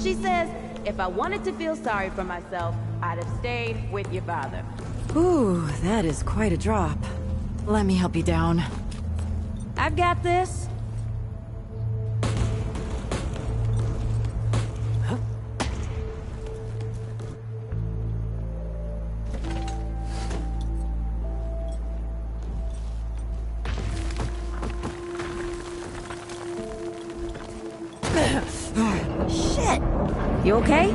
She says, if I wanted to feel sorry for myself, I'd have stayed with your father. Ooh, that is quite a drop. Let me help you down. I've got this. Shit! You okay?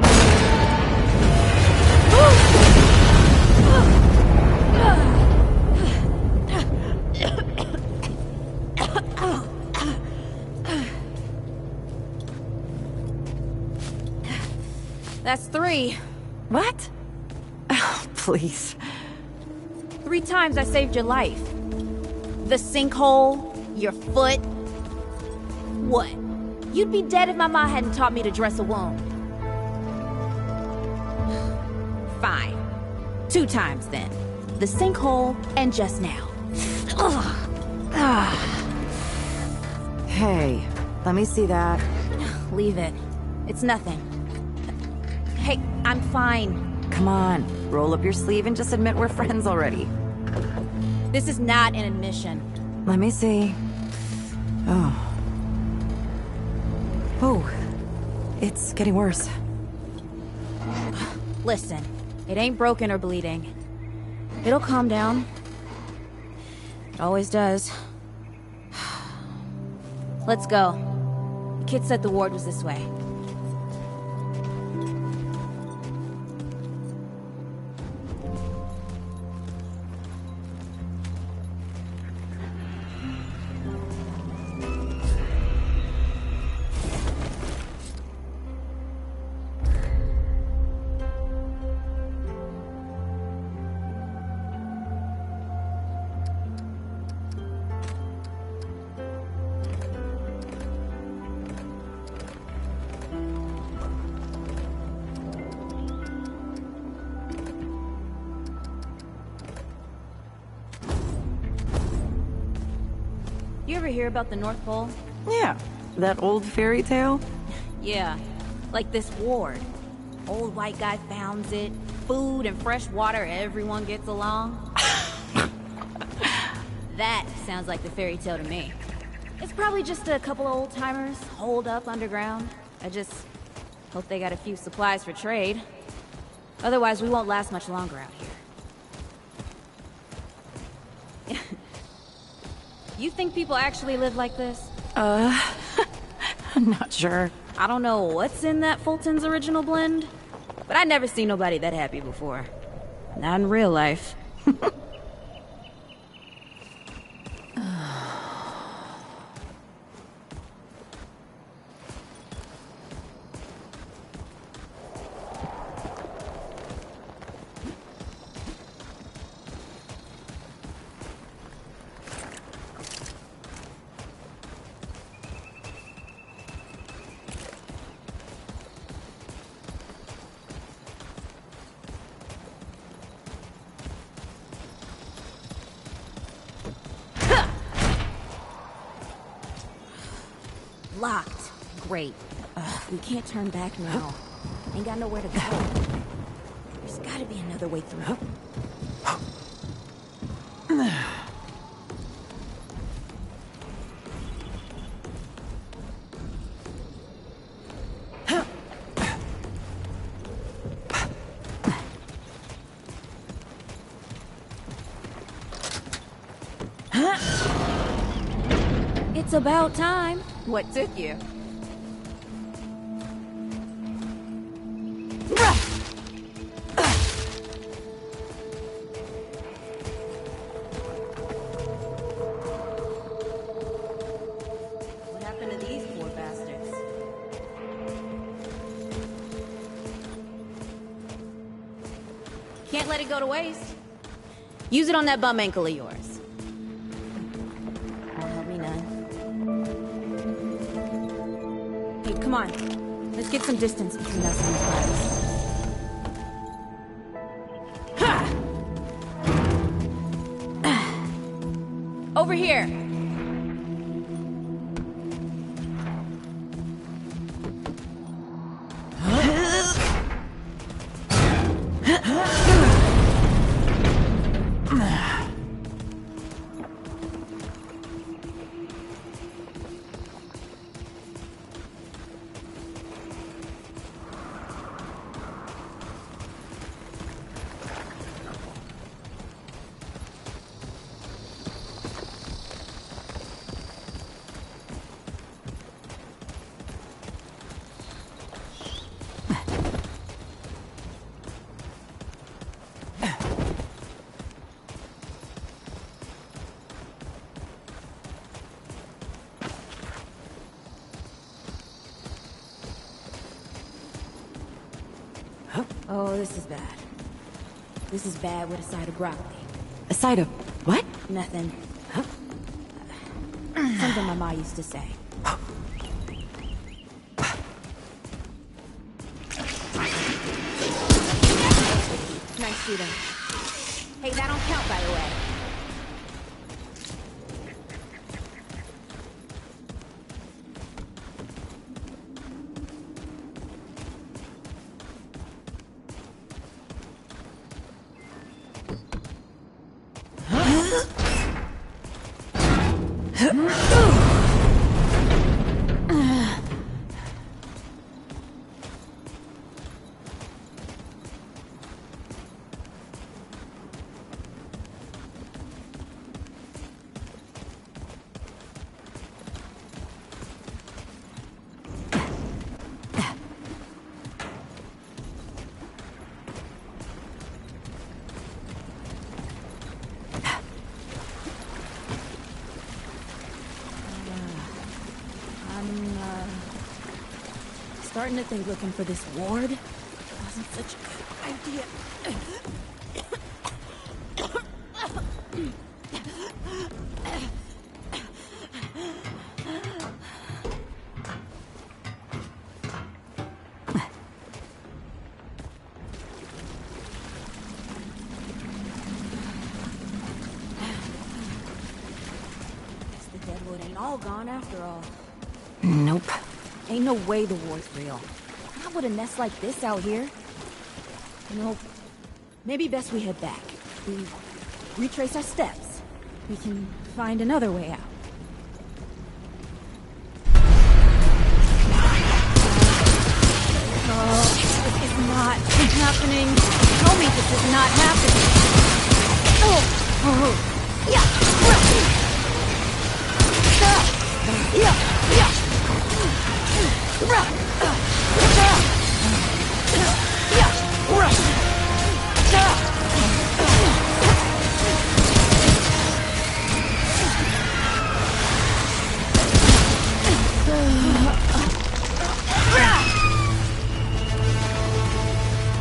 That's 3. What? Oh, please. 3 times I saved your life. The sinkhole, your foot. What? You'd be dead if my mom hadn't taught me to dress a wound. Fine. 2 times then. The sinkhole and just now. Hey, let me see that. Leave it. It's nothing. Hey, I'm fine. Come on, roll up your sleeve and just admit we're friends already. This is not an admission. Let me see. Oh. Oh, it's getting worse. Listen, it ain't broken or bleeding. It'll calm down. It always does. Let's go. The kid said the ward was this way. You ever hear about the North Pole? Yeah, that old fairy tale? Yeah, like this ward. Old white guy founds it. Food and fresh water, everyone gets along. That sounds like the fairy tale to me. It's probably just a couple of old-timers holed up underground. I just hope they got a few supplies for trade. Otherwise, we won't last much longer out here. You think people actually live like this? I'm not sure. I don't know what's in that Fulton's original blend, but I'd never seen nobody that happy before. Not in real life. Locked. Great. We can't turn back now. Ain't got nowhere to go. There's gotta be another way through. It's about time. What took you? What happened to these poor bastards? Can't let it go to waste. Use it on that bum ankle of yours. Won't help me none. Hey, come on. Let's get some distance between us and these guys. Over here. Oh, this is bad. This is bad with a side of broccoli. A side of what? Nothing. Huh? Something my ma used to say. Nice shooting. Hey, that don't count, by the way. Starting to think looking for this ward wasn't such a good idea. Guess the deadwood ain't all gone after all. Nope. Ain't no way the war's real. Not with a nest like this out here. You know, maybe best we head back. We retrace our steps. We can find another way out. Oh, this is not happening. Tell me this is not happening. Yeah.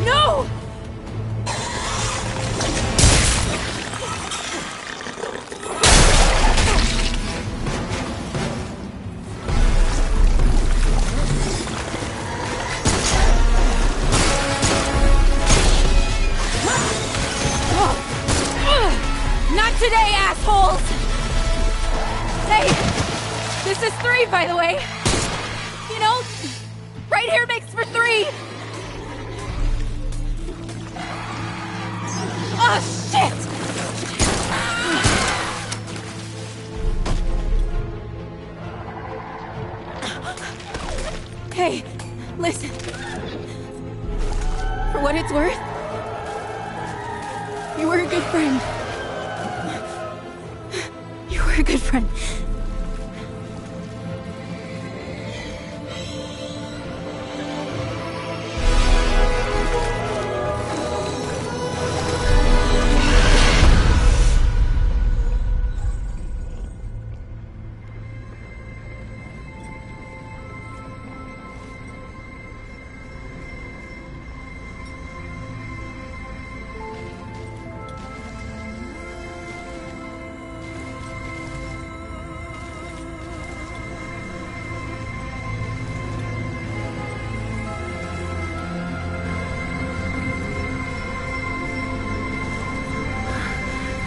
No! Not today, assholes! Hey, this is 3, by the way. You know, right here makes for 3. Oh, shit! Hey, listen. For what it's worth, you were a good friend. You were a good friend.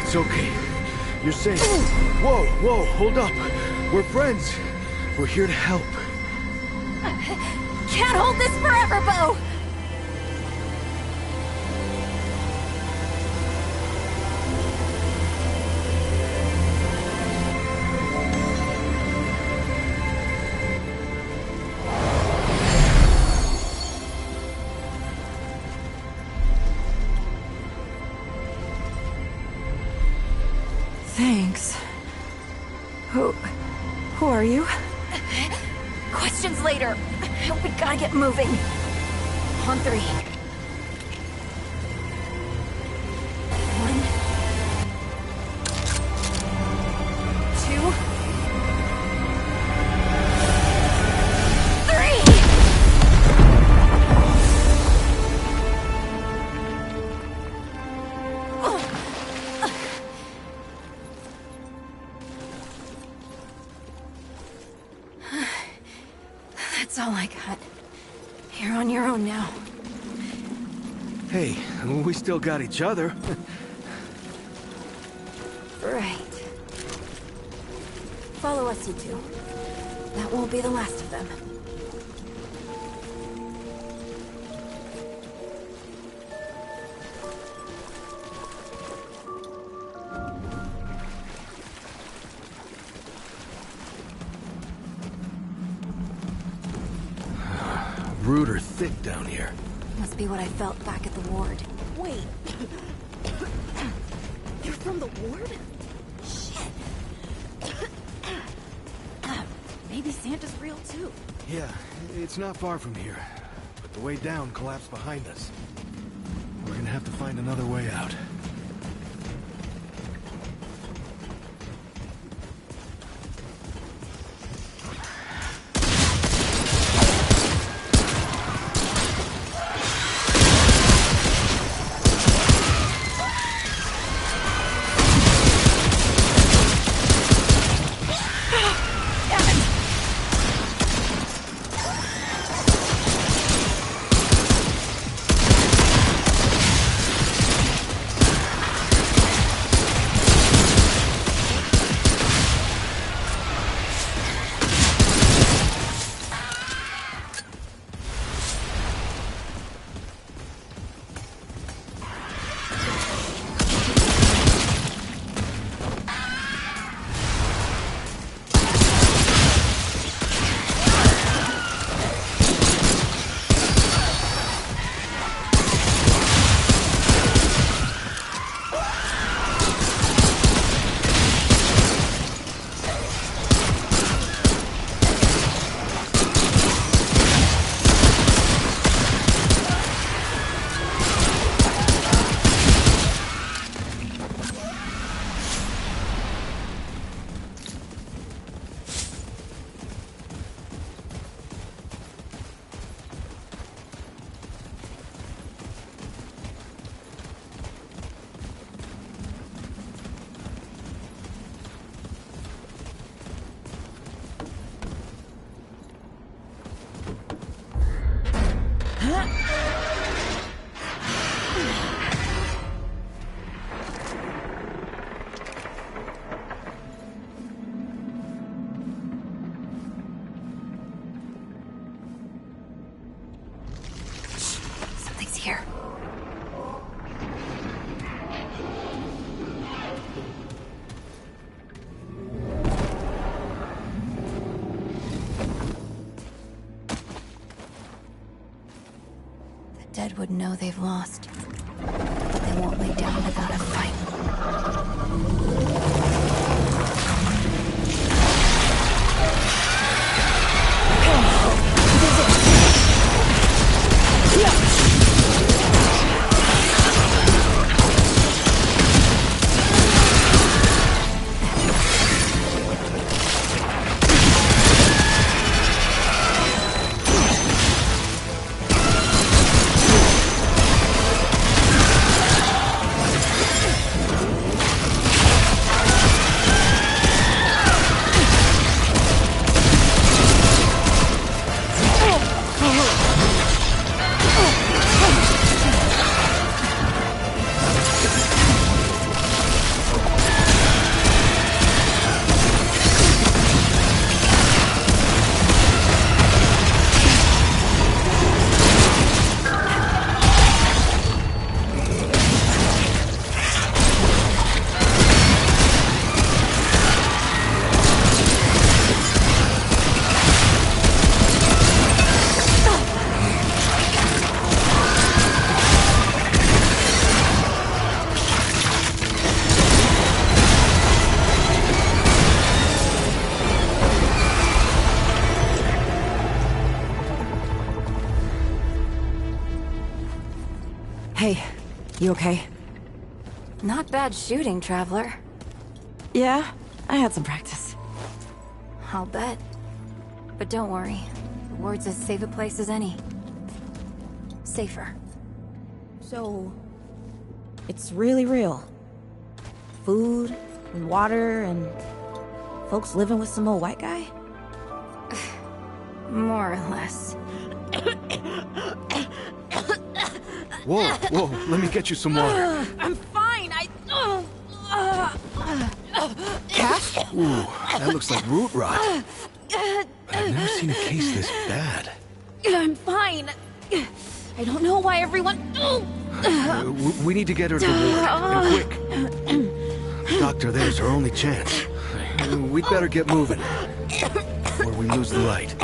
It's okay. You're safe. Whoa, whoa, hold up. We're friends. We're here to help. Can't hold this forever, Bo! Thanks. Who are you? Questions later. We gotta get moving. On 3. 1, 2, 3! That's all I got. You're on your own now. Hey, we still got each other. Right. Follow us, you two. That won't be the last of them. Rude or thick down here. Must be what I felt back at the ward. Wait. You're from the ward? Shit. Maybe Santa's real too. Yeah, it's not far from here. But the way down collapsed behind us. We're gonna have to find another way out. Something's here. The dead would know they've lost, but they won't lay down without a fight. Hey, you okay? Not bad shooting, Traveler. Yeah, I had some practice. I'll bet. But don't worry. The ward's as safe a place as any. Safer. So, it's really real. Food and water and folks living with some old white guy? More or less. Whoa, whoa, let me get you some water. I'm fine. Cash? Ooh, that looks like root rot. But I've never seen a case this bad. I'm fine. I don't know why everyone... We need to get her to the ward, and quick. Doctor, there's our only chance. We'd better get moving, before we lose the light.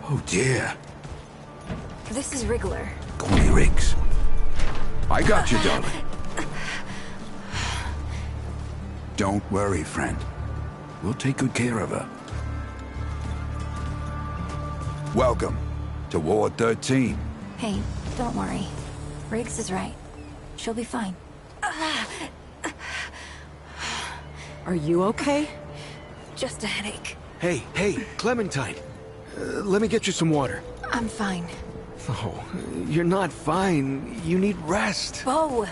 Oh dear. This is Wriggler. Call me Riggs. I got you, darling. Don't worry, friend. We'll take good care of her. Welcome to Ward 13. Hey, don't worry. Riggs is right. She'll be fine. Are you okay? Just a headache. Hey, Clementine. Let me get you some water. I'm fine. Oh, you're not fine. You need rest. Bo!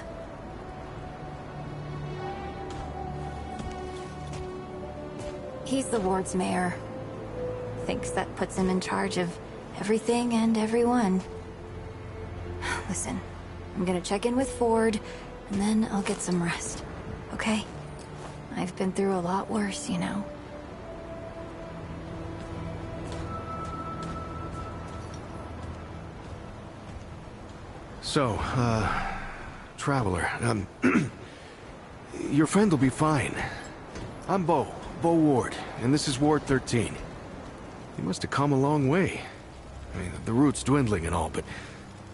He's the ward's mayor. Thinks that puts him in charge of everything and everyone. Listen, I'm gonna check in with Ford, and then I'll get some rest. Okay? I've been through a lot worse, you know. So, Traveler, your friend will be fine. I'm Bo Ward, and this is Ward 13. You must have come a long way. I mean, the route's dwindling and all, but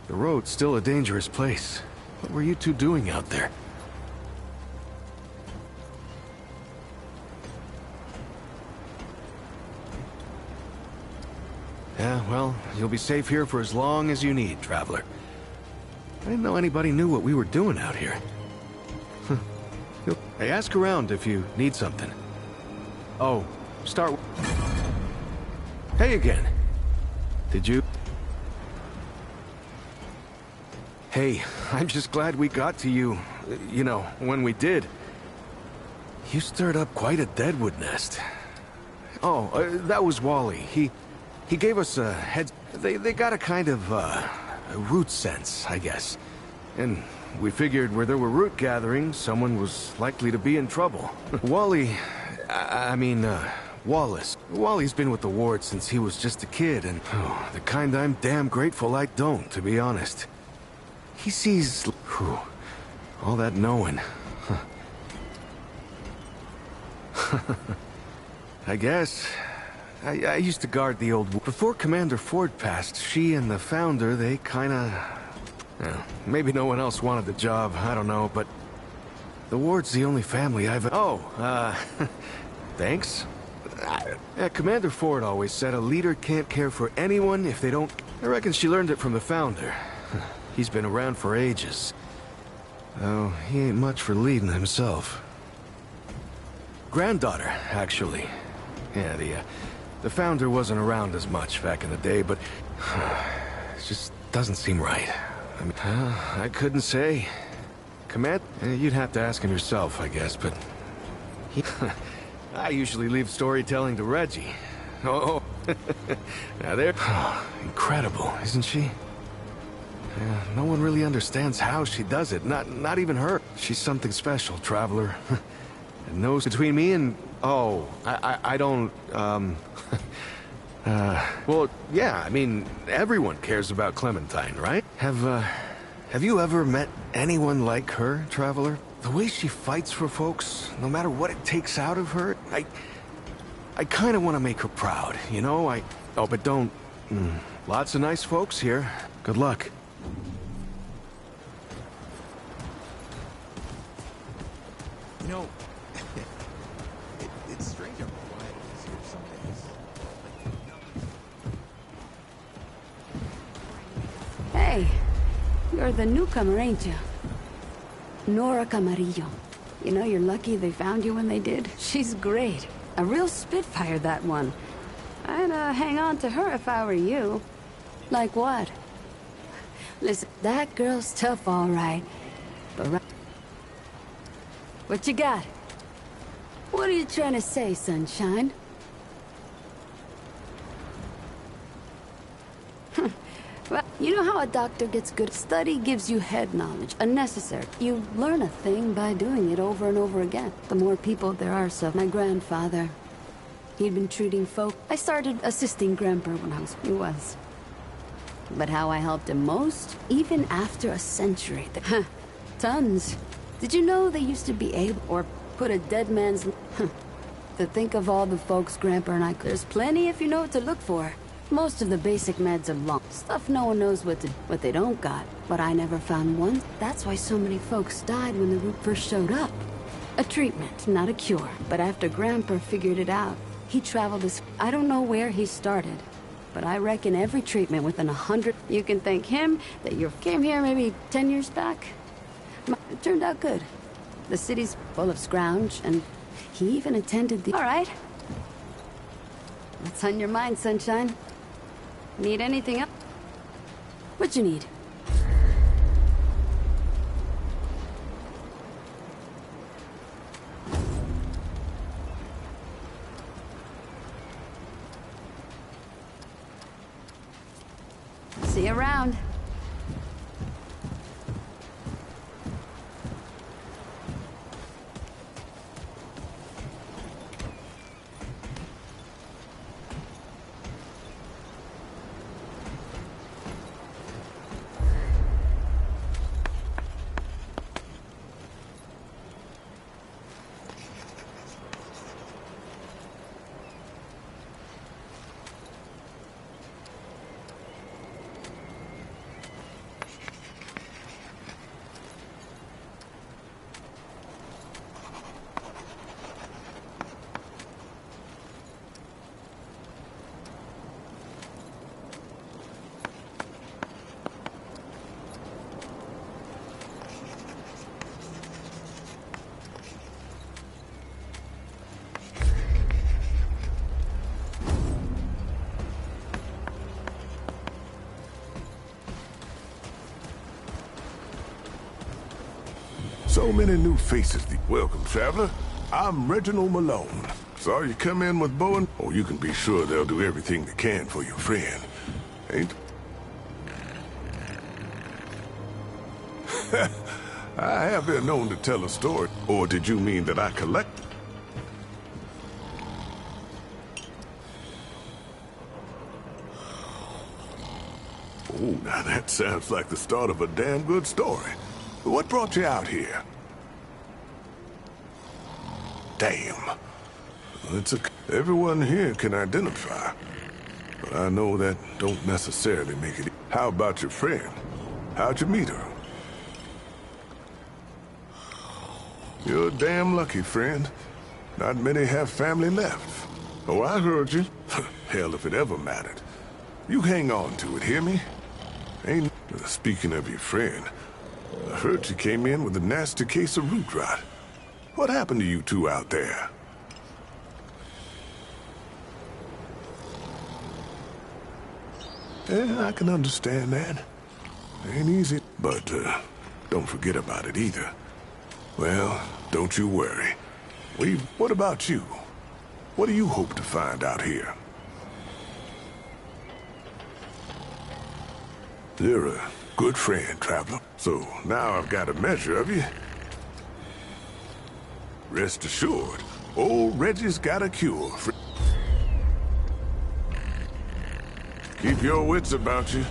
the road's still a dangerous place. What were you two doing out there? Yeah, well, you'll be safe here for as long as you need, Traveler. I didn't know anybody knew what we were doing out here. Hey, ask around if you need something. Oh, start... Hey again. Did you... Hey, I'm just glad we got to you, you know, when we did. You stirred up quite a deadwood nest. Oh, that was Wally. He gave us a head... They got a kind of, a root sense, I guess. And we figured where there were root gatherings, someone was likely to be in trouble. Wally... Wallace. Wally's been with the ward since he was just a kid, and the kind I'm damn grateful I don't, to be honest. He sees... all that knowing. I guess... I used to guard the old... Before Commander Ford passed, she and the founder, they kinda... maybe no one else wanted the job, I don't know, but... The ward's the only family I've... Thanks? Commander Ford always said a leader can't care for anyone if they don't... I reckon she learned it from the founder. He's been around for ages. Oh, he ain't much for leading himself. Granddaughter, actually. Yeah, the founder wasn't around as much back in the day, but... it just doesn't seem right. I mean, I couldn't say. You'd have to ask him yourself, I guess, but... I usually leave storytelling to Reggie. Oh, now there... Incredible, isn't she? No one really understands how she does it, not even her. She's something special, Traveler. knows between me and... Oh, I don't, well, yeah, I mean, everyone cares about Clementine, right? Have you ever met anyone like her, Traveler? The way she fights for folks, no matter what it takes out of her, I kind of want to make her proud, you know? Oh, but don't... Lots of nice folks here. Good luck. You know, it's strange how quiet it is here some days. Hey, you're the newcomer, ain't you? Nora Camarillo. You know, you're lucky they found you when they did. She's great. A real spitfire, that one. I'd hang on to her if I were you. Like what? Listen, that girl's tough, all right. But what you got? What are you trying to say, sunshine? Well, you know how a doctor gets good? Study gives you head knowledge, unnecessary. You learn a thing by doing it over and over again. The more people there are, so my grandfather, he'd been treating folk. I started assisting Grandpa when he was. But how I helped him most? Even after a century. Tons. Did you know they used to be able, or put a dead man's... To think of all the folks Grandpa and I... There's plenty if you know what to look for. Most of the basic meds are long. Stuff no one knows what they don't got. But I never found one. That's why so many folks died when the root first showed up. A treatment, not a cure. But after Grandpa figured it out, he traveled as... I don't know where he started. But I reckon every treatment within 100... You can thank him that you came here maybe 10 years back. It turned out good. The city's full of scrounge, and he even attended the... All right. What's on your mind, sunshine? Need anything else? What you need? See you around. So many new faces. Welcome, traveler. I'm Reginald Malone. Saw you come in with Bowen. Oh, you can be sure they'll do everything they can for your friend. Ain't... I have been known to tell a story. Or did you mean that I collect? Oh, now that sounds like the start of a damn good story. What brought you out here? Damn. Everyone here can identify. But I know that don't necessarily make it... How about your friend? How'd you meet her? You're damn lucky, friend. Not many have family left. Oh, I heard you. Hell, if it ever mattered. You hang on to it, hear me? Ain't... Speaking of your friend... I heard you came in with a nasty case of root rot. What happened to you two out there? Yeah, I can understand that. Ain't easy, but don't forget about it either. Well, don't you worry. What about you? What do you hope to find out here? You're a good friend, traveler. So now I've got a measure of you. Rest assured, old Reggie's got a cure. Keep your wits about you.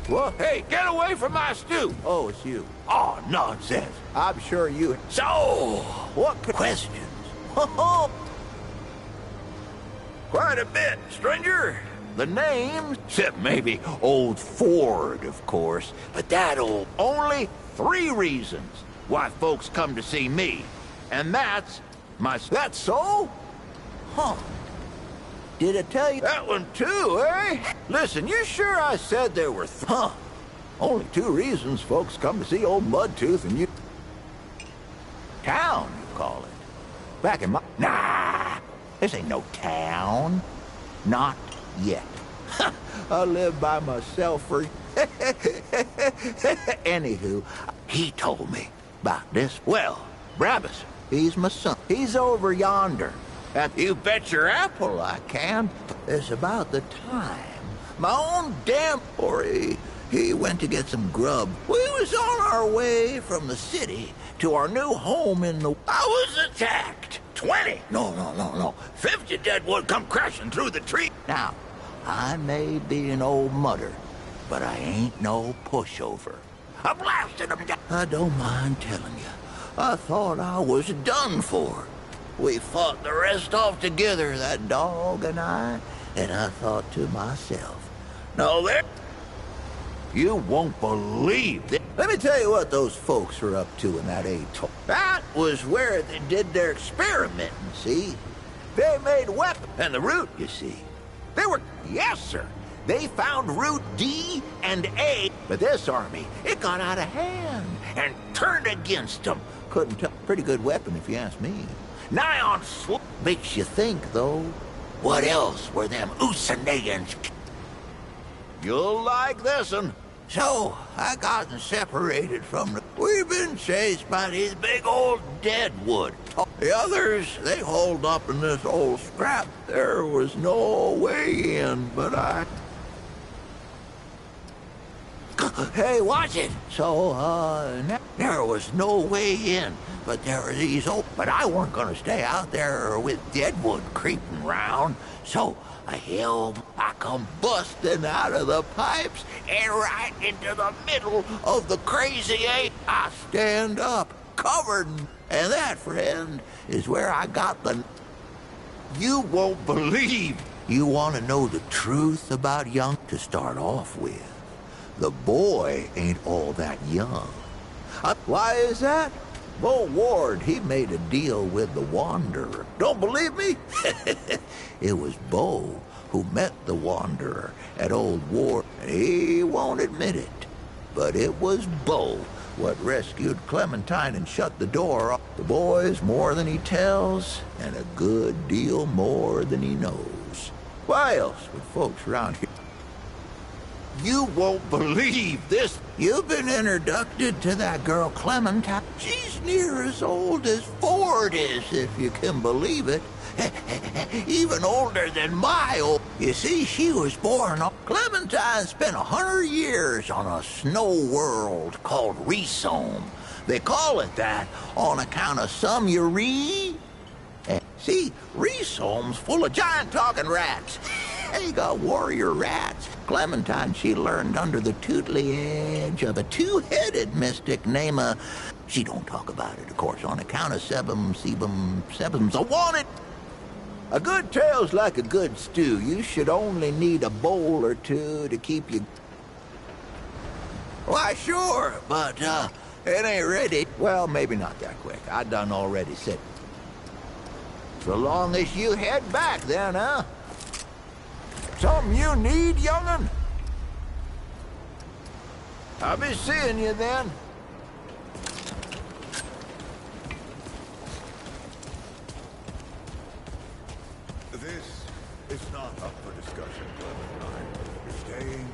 Well, hey, get away from my stew! Oh, it's you. Oh, nonsense. I'm sure you... So, what questions? Quite a bit, stranger. The name, except maybe old Ford, of course. But that'll only 3 reasons why folks come to see me. And that's my... That's so? Huh. Did it tell you that one too, eh? Listen, you sure I said there were only 2 reasons folks come to see old Mudtooth and you... Town, you call it. Back in my... Nah, this ain't no town. Not yet. I live by myself for... Anywho, he told me about this. Well, Brabus, he's my son. He's over yonder. You bet your apple I can. It's about the time. My own damn or he went to get some grub. We was on our way from the city to our new home in the... I was attacked. 20. No. 50 deadwood come crashing through the tree. Now, I may be an old mudder, but I ain't no pushover. I blasted him down. I don't mind telling you, I thought I was done for. We fought the rest off together, that dog and I thought to myself, no, there... You won't believe it. Let me tell you what those folks were up to in that atoll. That was where they did their experimenting, see? They made weapons, and the root, you see. They were, yes, sir. They found root D and A, but this army, it got out of hand and turned against them. Couldn't tell. Pretty good weapon, if you ask me. Nigh on slow. Makes you think, though. What else were them Usanagans? You'll like this one. So, I gotten separated from the... We've been chased by these big old deadwood. The others, they hauled up in this old scrap. There was no way in, but I... Hey, watch it! So, there was no way in, but there were these old... But I weren't gonna stay out there with deadwood creeping round, so I come busting out of the pipes and right into the middle of the crazy ape. I stand up, covered, and that, friend, is where I got the... You won't believe. You want to know the truth about young to start off with? The boy ain't all that young. Why is that? Bo Ward, he made a deal with the Wanderer. Don't believe me? It was Bo who met the Wanderer at Old Ward. He won't admit it, but it was Bo what rescued Clementine and shut the door off. The boy's more than he tells, and a good deal more than he knows. Why else would folks around here... You won't believe this. You've been introduced to that girl Clementine. She's near as old as Ford is, if you can believe it. Even older than my old... You see, she was born... Clementine spent 100 years on a snow world called Resome. They call it that on account of some you read. See, Resome's full of giant talking rats. They got warrior rats. Clementine, she learned under the tutelage of a 2-headed mystic named She don't talk about it, of course, on account of Sebum's a wanted. A good tale's like a good stew. You should only need a bowl or two to keep you... Why, sure, but, it ain't ready. Well, maybe not that quick. I done already said. So long as you head back then, huh? Something you need, young'un? I'll be seeing you then. This is not up for discussion, Clementine. You're staying.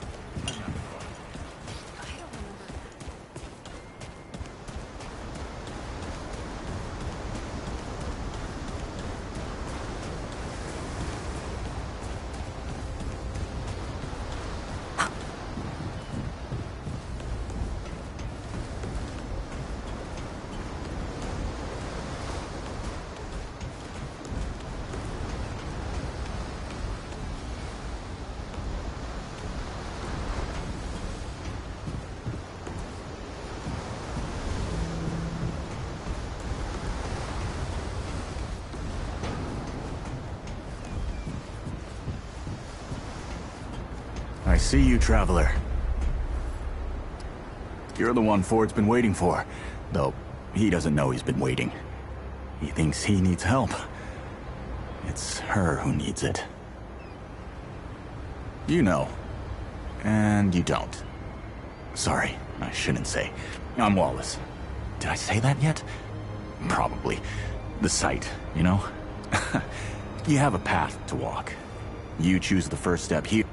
see you, Traveler. You're the one Ford's been waiting for, though he doesn't know he's been waiting. He thinks he needs help. It's her who needs it. You know, and you don't. Sorry, I shouldn't say. I'm Wallace. Did I say that yet? Probably. The sight, you know? You have a path to walk. You choose the first step here.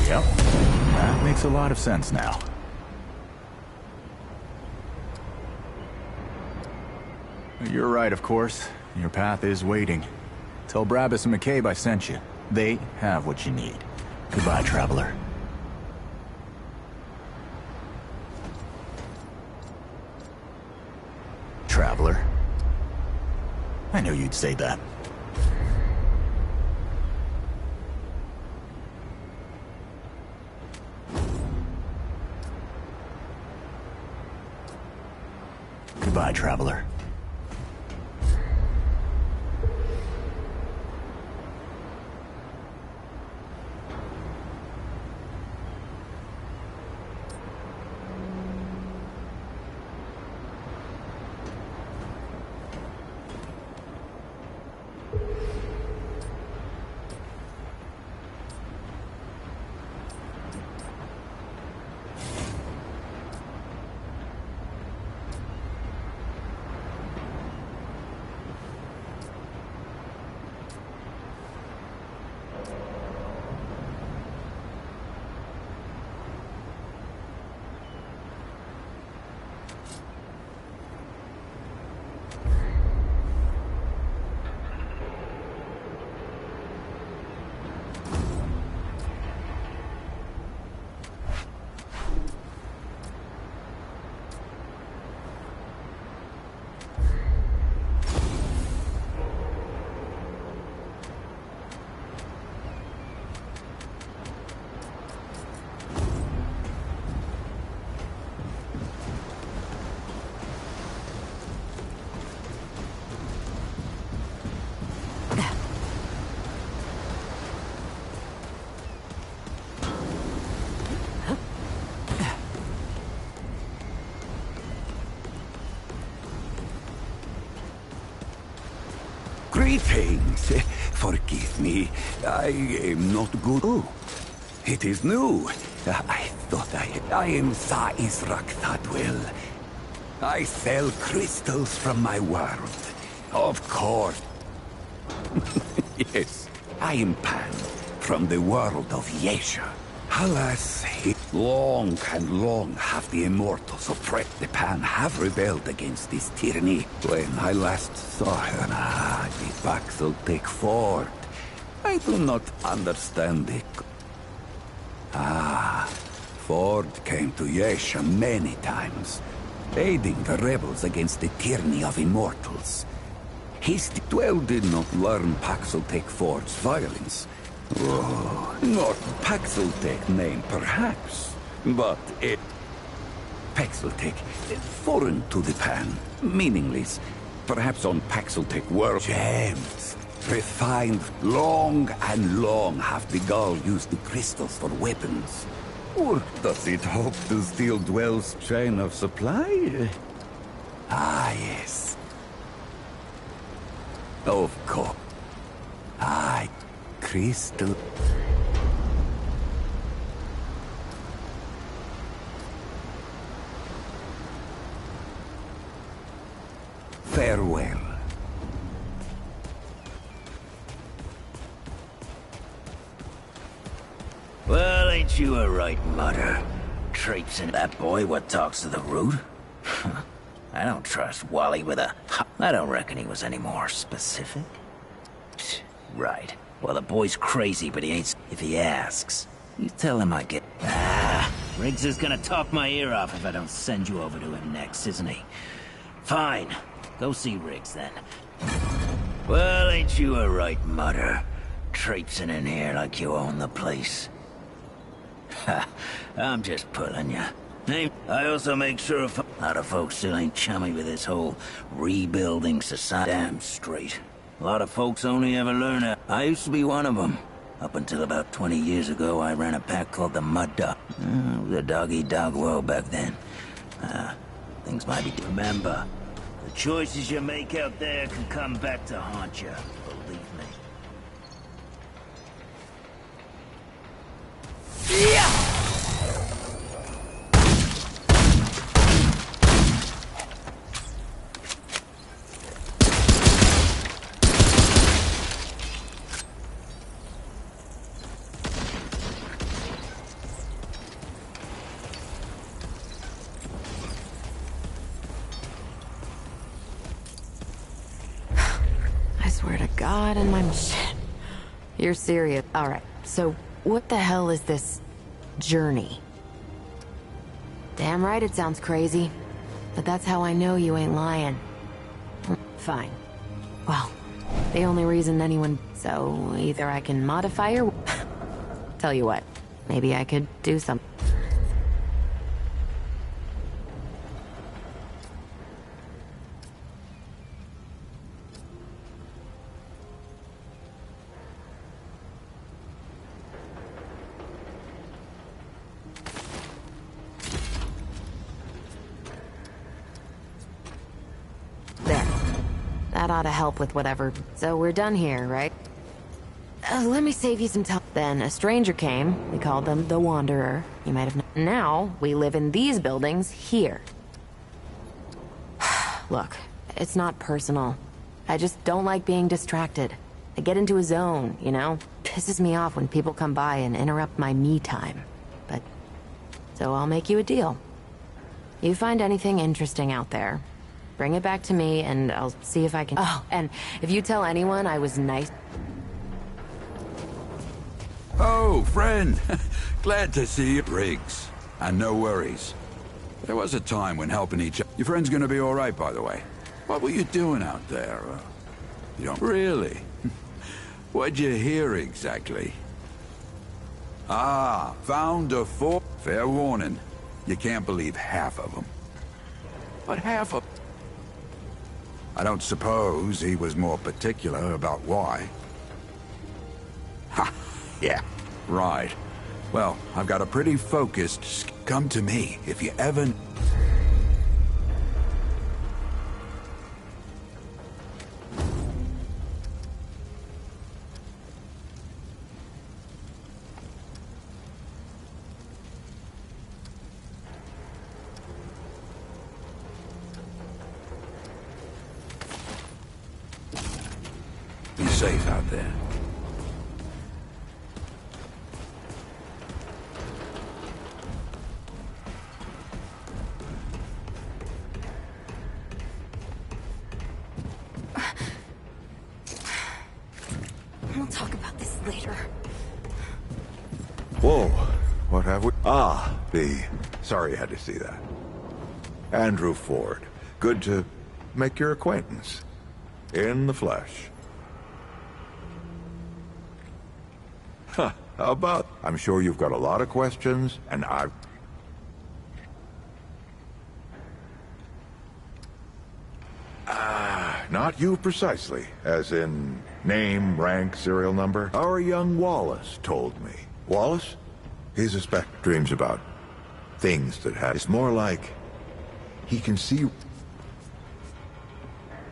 Yep, that makes a lot of sense now. You're right, of course. Your path is waiting. Tell Brabus and McCabe I sent you. They have what you need. Goodbye, Traveler. Traveler? I knew you'd say that. Goodbye, Traveler. Greetings. Forgive me. I am not good. Oh, it is new. I thought I am Sa Israk Thadwell. I sell crystals from my world. Of course. Yes, I am Pan, from the world of Yesha. Alas, long and long have the immortals oppressed. The Pan have rebelled against this tyranny. When I last saw her, the Paxel Fort, I do not understand it. Ford came to Yesha many times, aiding the rebels against the tyranny of immortals. He still did not learn Paxeltech Ford's violence. Oh, not Paxeltech name, perhaps, but it... Paxeltech, foreign to the Pan, meaningless. Perhaps on Paxeltech world... Gems, refined, long and long have the Gaul used the crystals for weapons. Or does it hope to steal Dwell's chain of supply? Yes. Of course. Crystal. Farewell. Well, ain't you a right mutter? Traipsing that boy what talks to the root? I don't trust Wally with a... I don't reckon he was any more specific. Right. Well, the boy's crazy, but he ain't... If he asks, you tell him I get... Riggs is gonna talk my ear off if I don't send you over to him next, isn't he? Fine. Go see Riggs, then. Well, ain't you a right mutter? Traipsing in here like you own the place. Ha, I'm just pulling ya. I also make sure a lot of folks still ain't chummy with this whole rebuilding society. Damn straight. A lot of folks only ever learn it. I used to be one of them. Up until about 20 years ago, I ran a pack called the Mud Dog. It was a dog-eat-dog world back then. Things might be... Remember, the choices you make out there can come back to haunt you. Believe me. Yeah! God and my... Shit. You're serious. Alright, so what the hell is this journey? Damn right it sounds crazy, but that's how I know you ain't lying. Fine. Well, the only reason anyone... So, either I can modify or... Tell you what, maybe I could do something. That ought to help with whatever. So we're done here, right? Let me save you some time. Then a stranger came. We called them the Wanderer. You might have known. Now we live in these buildings here. Look, it's not personal. I just don't like being distracted. I get into a zone, you know? Pisses me off when people come by and interrupt my me time. But... So I'll make you a deal. You find anything interesting out there, bring it back to me, and I'll see if I can... Oh, and if you tell anyone I was nice... Oh, friend. Glad to see you, Riggs. And no worries. There was a time when helping each other... Your friend's gonna be all right, by the way. What were you doing out there? You don't... Really? What'd you hear, exactly? Found a fort. Fair warning. You can't believe half of them. But half of... I don't suppose he was more particular about why. Ha! Yeah, right. Well, I've got a pretty focused... Come to me if you ever... safe out there. We'll talk about this later. Whoa, what have we? Ah, sorry you had to see that. Andrew Ford. Good to make your acquaintance. In the flesh. Huh, how about? I'm sure you've got a lot of questions, and not you precisely, as in name, rank, serial number. Our young Wallace told me. Wallace? He's a spec. Dreams about things that have. It's more like he can see.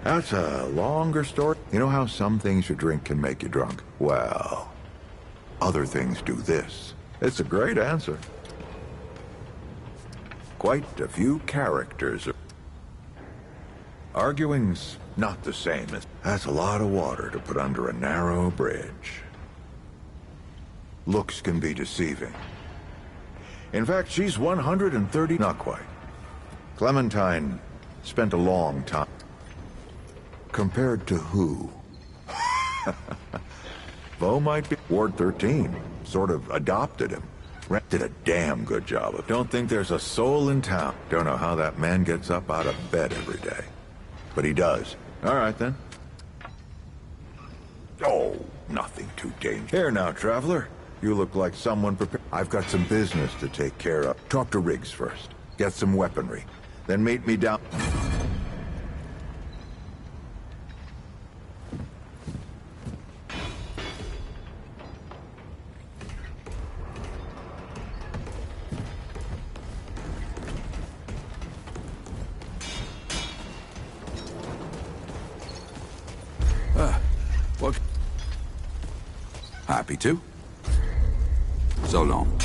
That's a longer story. You know how some things you drink can make you drunk? Well, other things do this. It's a great answer. Quite a few characters. Arguing's not the same as... That's a lot of water to put under a narrow bridge. Looks can be deceiving. In fact, she's 130... Not quite. Clementine spent a long time... Compared to who? Bo might be... Ward 13. Sort of adopted him. Did a damn good job of it. Don't think there's a soul in town. Don't know how that man gets up out of bed every day. But he does. All right, then. Oh, nothing too dangerous. Here now, traveler. You look like someone prepared. I've got some business to take care of. Talk to Riggs first. Get some weaponry. Then meet me down... What? Happy to. So long.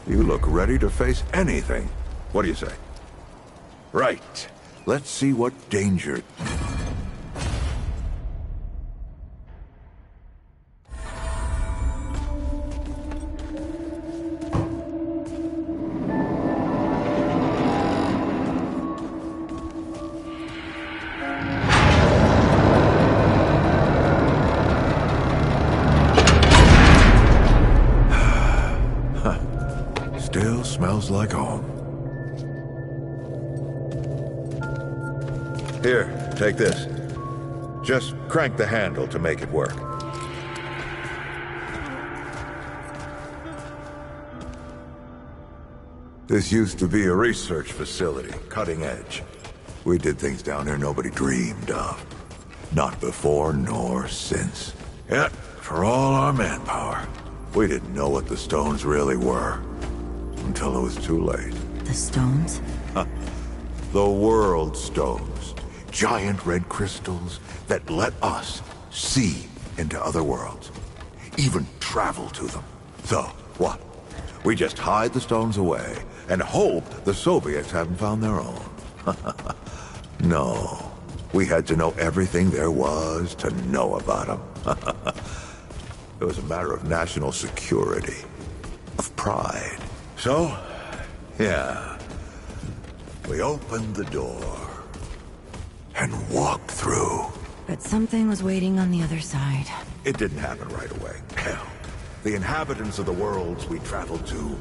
You look ready to face anything. What do you say? Right. Let's see what danger... Still smells like home. Here, take this. Just crank the handle to make it work. This used to be a research facility, cutting edge. We did things down here nobody dreamed of. Not before nor since. Yet, for all our manpower, we didn't know what the stones really were. until it was too late. The stones? The world stones. Giant red crystals that let us see into other worlds. Even travel to them. So, what? We just hide the stones away and hope the Soviets haven't found their own. No. We had to know everything there was to know about them. It was a matter of national security. Of pride. So, yeah. We opened the door and walked through. But something was waiting on the other side. It didn't happen right away. Hell, the inhabitants of the worlds we traveled to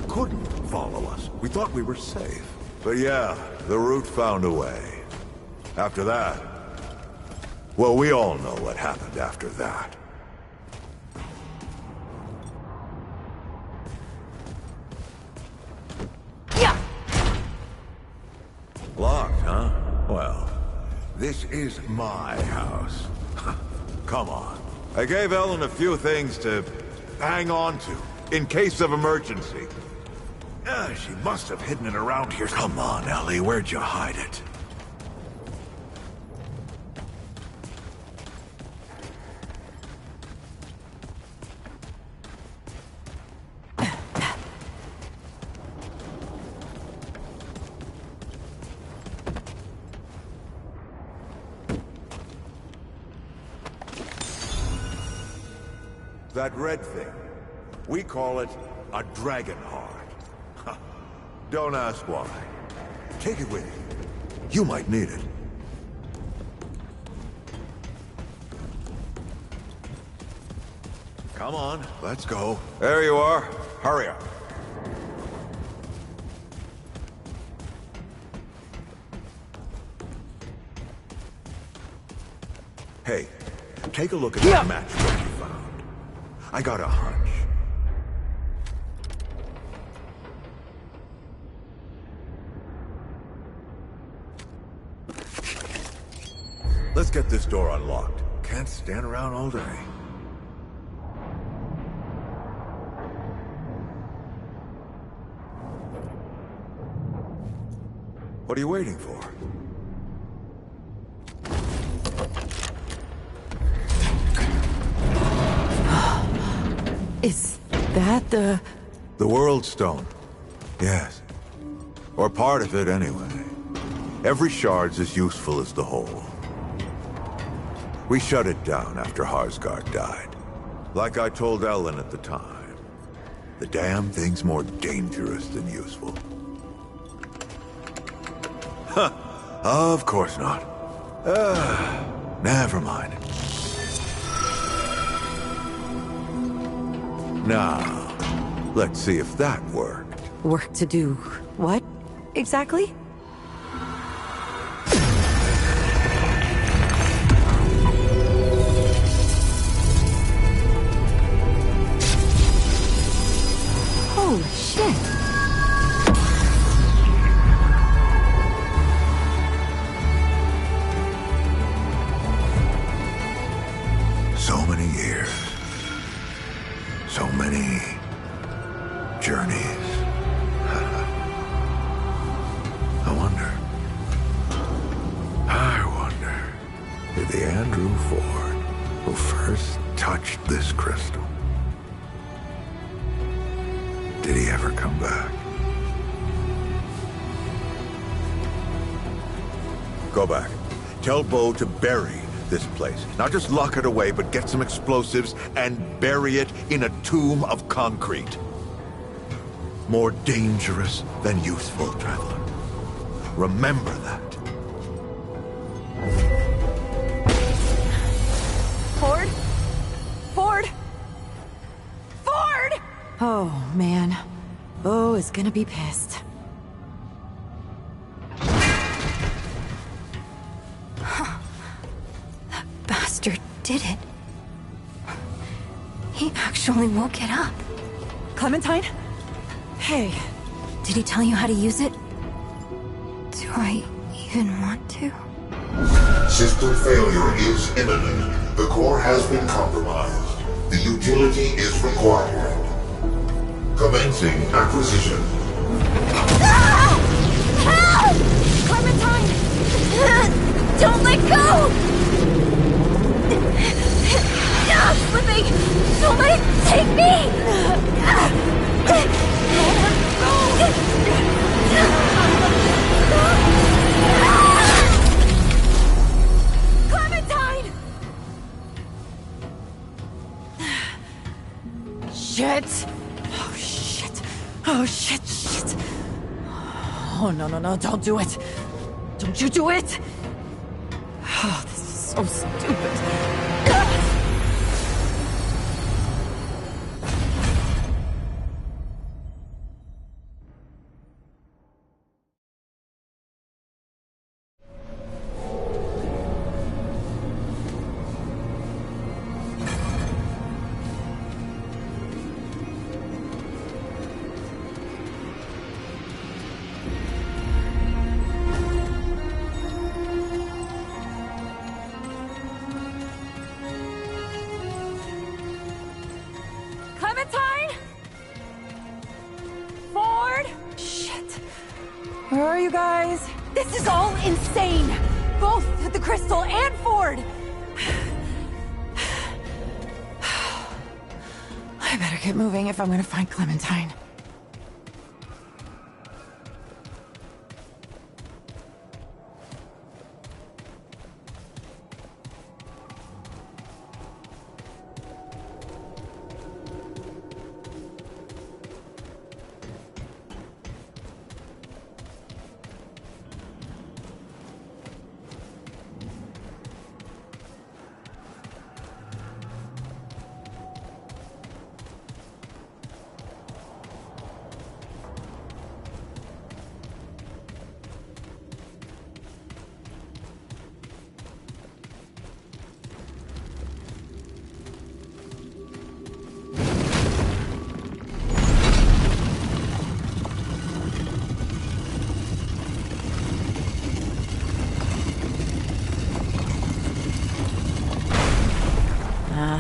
couldn't follow us. We thought we were safe. But yeah, the route found a way. After that... well, we all know what happened after that. Yeah. Locked, huh? Well, this is my house. Come on. I gave Ellen a few things to hang on to, in case of emergency. She must have hidden it around here. Come on, Ellie, where'd you hide it? That red thing. We call it a dragon heart. Don't ask why. Take it with you. You might need it. Come on, let's go. There you are. Hurry up. Hey, take a look at that matchbook you found. I got a hunch. Let's get this door unlocked. Can't stand around all day. What are you waiting for? Is that the... The World Stone. Yes. Or part of it, anyway. Every shard's as useful as the whole. We shut it down after Harsgard died. Like I told Ellen at the time. The damn thing's more dangerous than useful. Huh. Of course not. Never mind. Now, let's see if that worked. Work to do what, exactly? Holy shit! So many years. So many journeys. I wonder, did the Andrew Ford who first touched this crystal, did he ever come back? Go back. Tell Bo to bury this place. Not just lock it away, but get some explosives and bury it in a tomb of concrete. More dangerous than useful, traveler. Remember that. Ford? Ford? Ford! Oh, man. Bo is gonna be pissed. That bastard did it. He actually won't get up. Clementine? Hey. Did he tell you how to use it? Do I even want to? System failure is imminent. The core has been compromised. The utility is required. Commencing acquisition. Help! Clementine! Don't let go! Slipping! Don't let it take me! Clementine! Shit! Oh, shit! Oh, shit, shit! Oh, no, no, no, don't do it! Don't you do it! Oh, this is so stupid. Clementine? Ford? Shit. Where are you guys? This is all insane! Both the Crystal and Ford! I better get moving if I'm gonna find Clementine.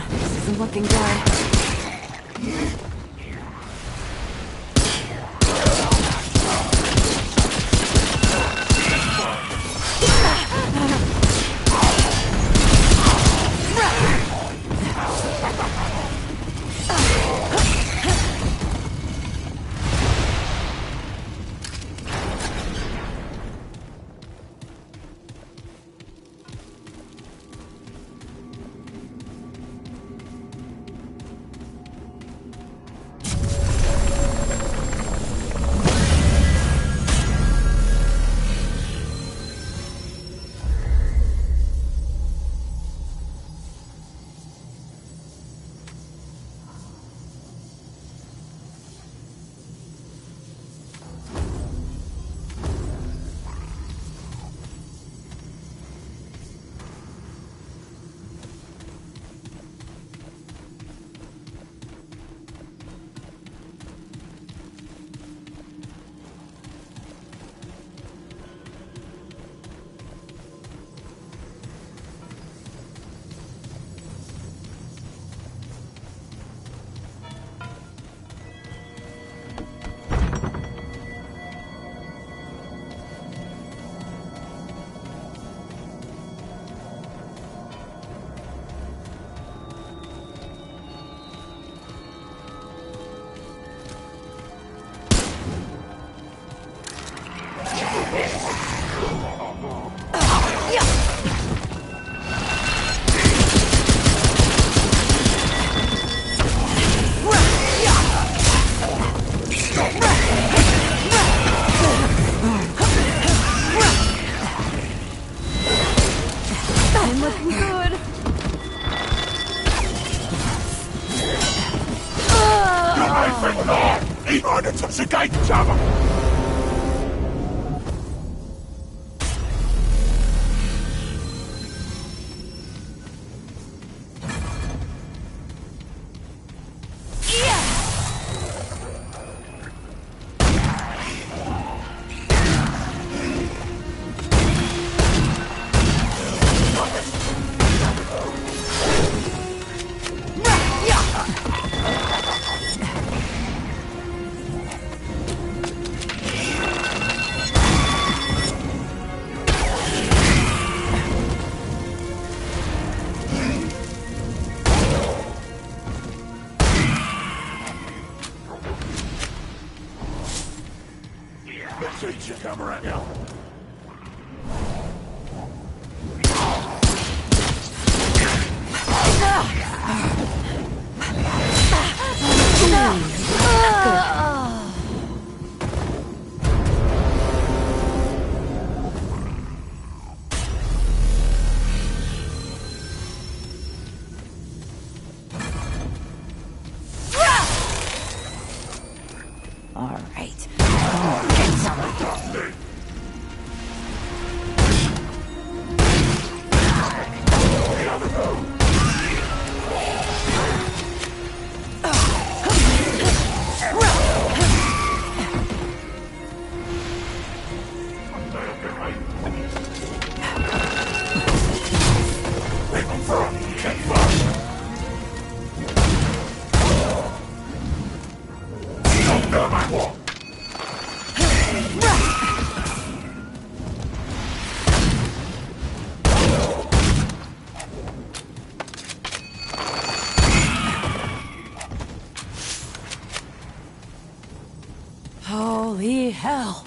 This isn't looking good. All right. Oh, get some. Holy hell!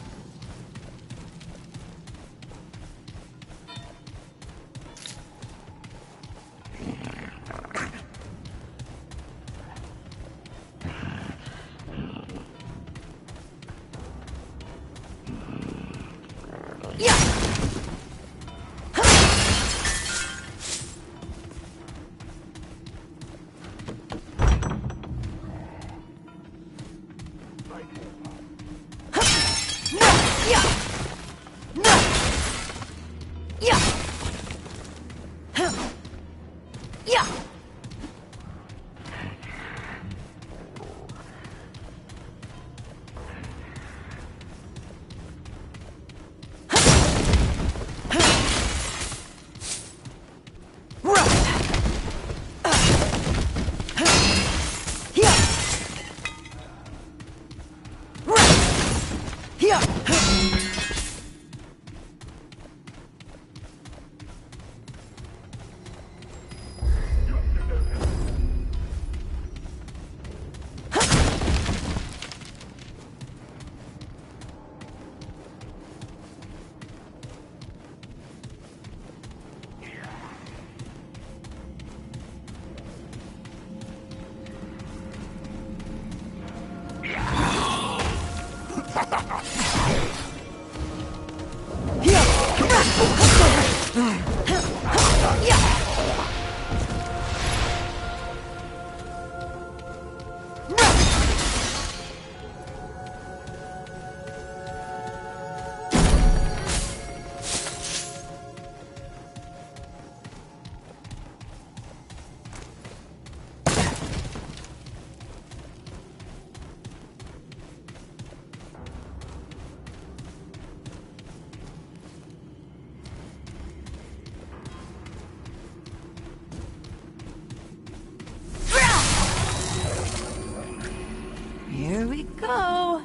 Here we go.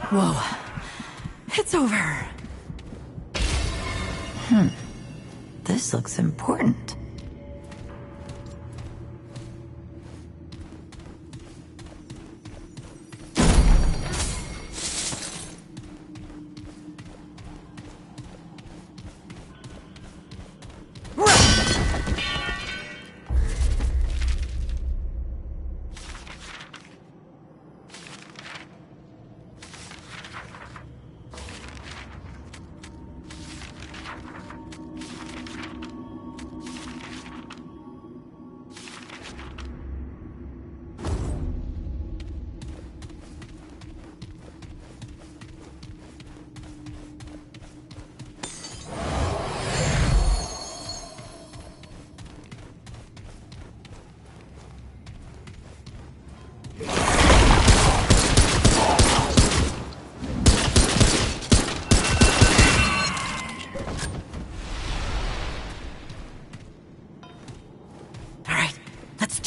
Whoa. It's over. This looks important.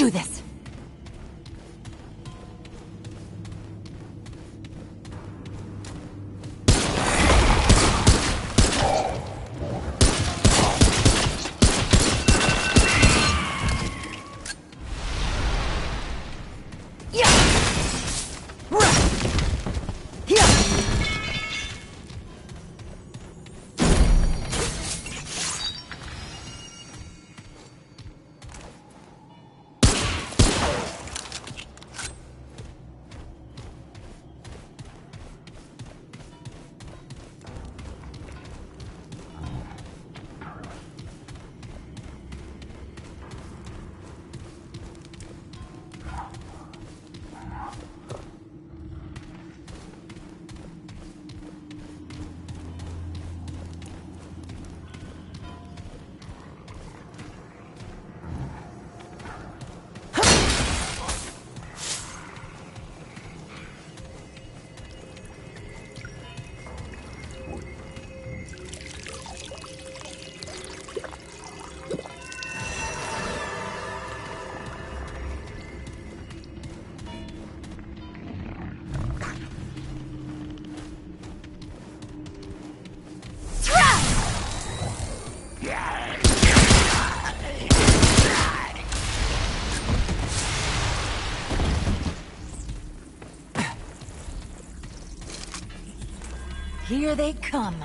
do this. Here they come.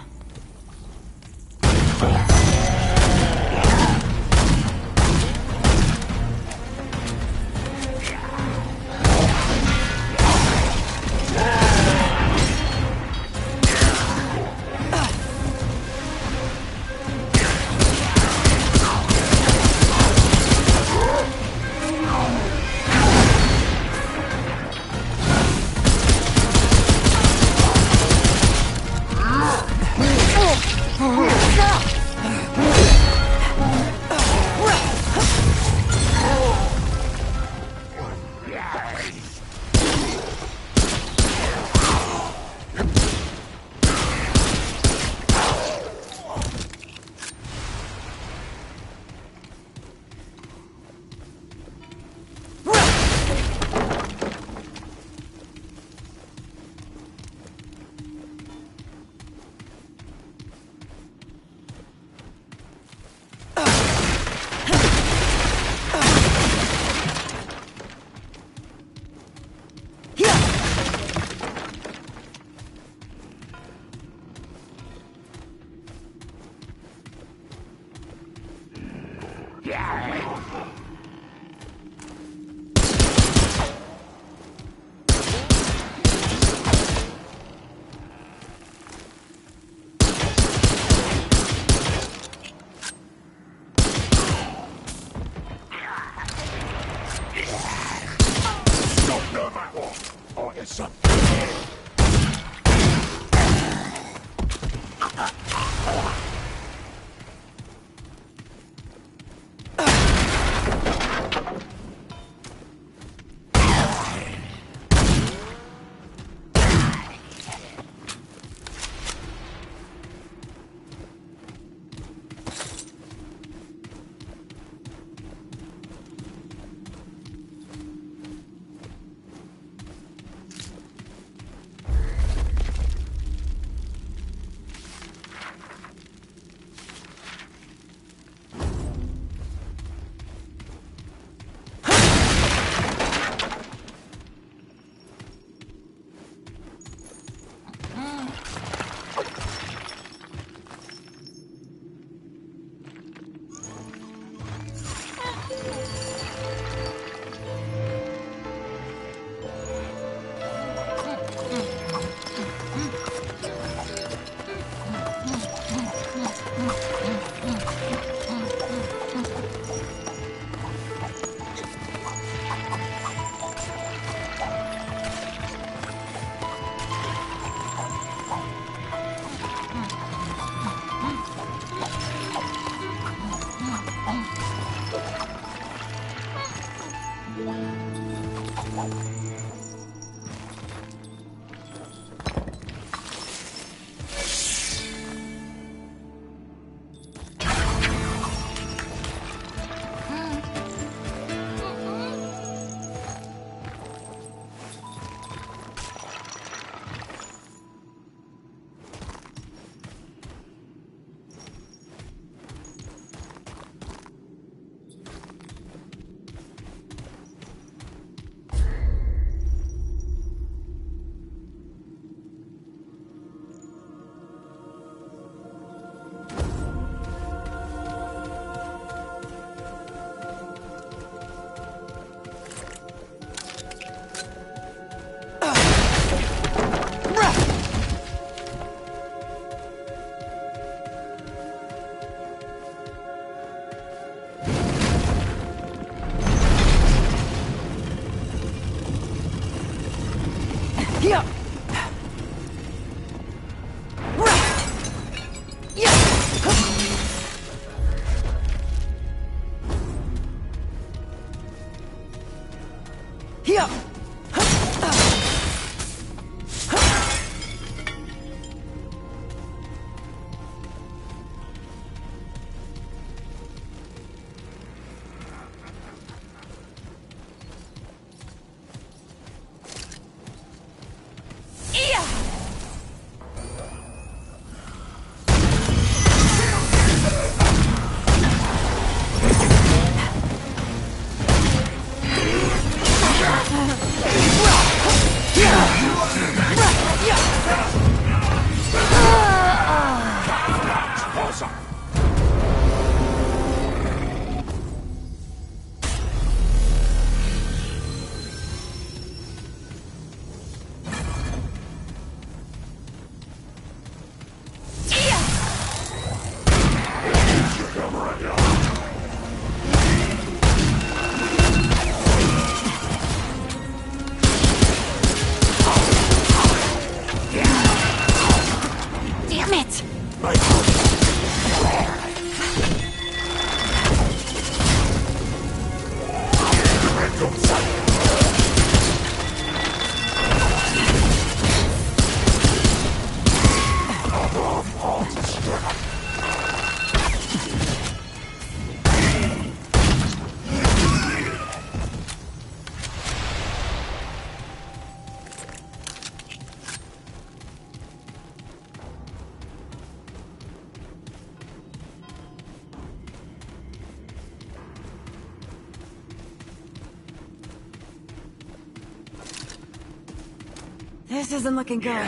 This isn't looking good.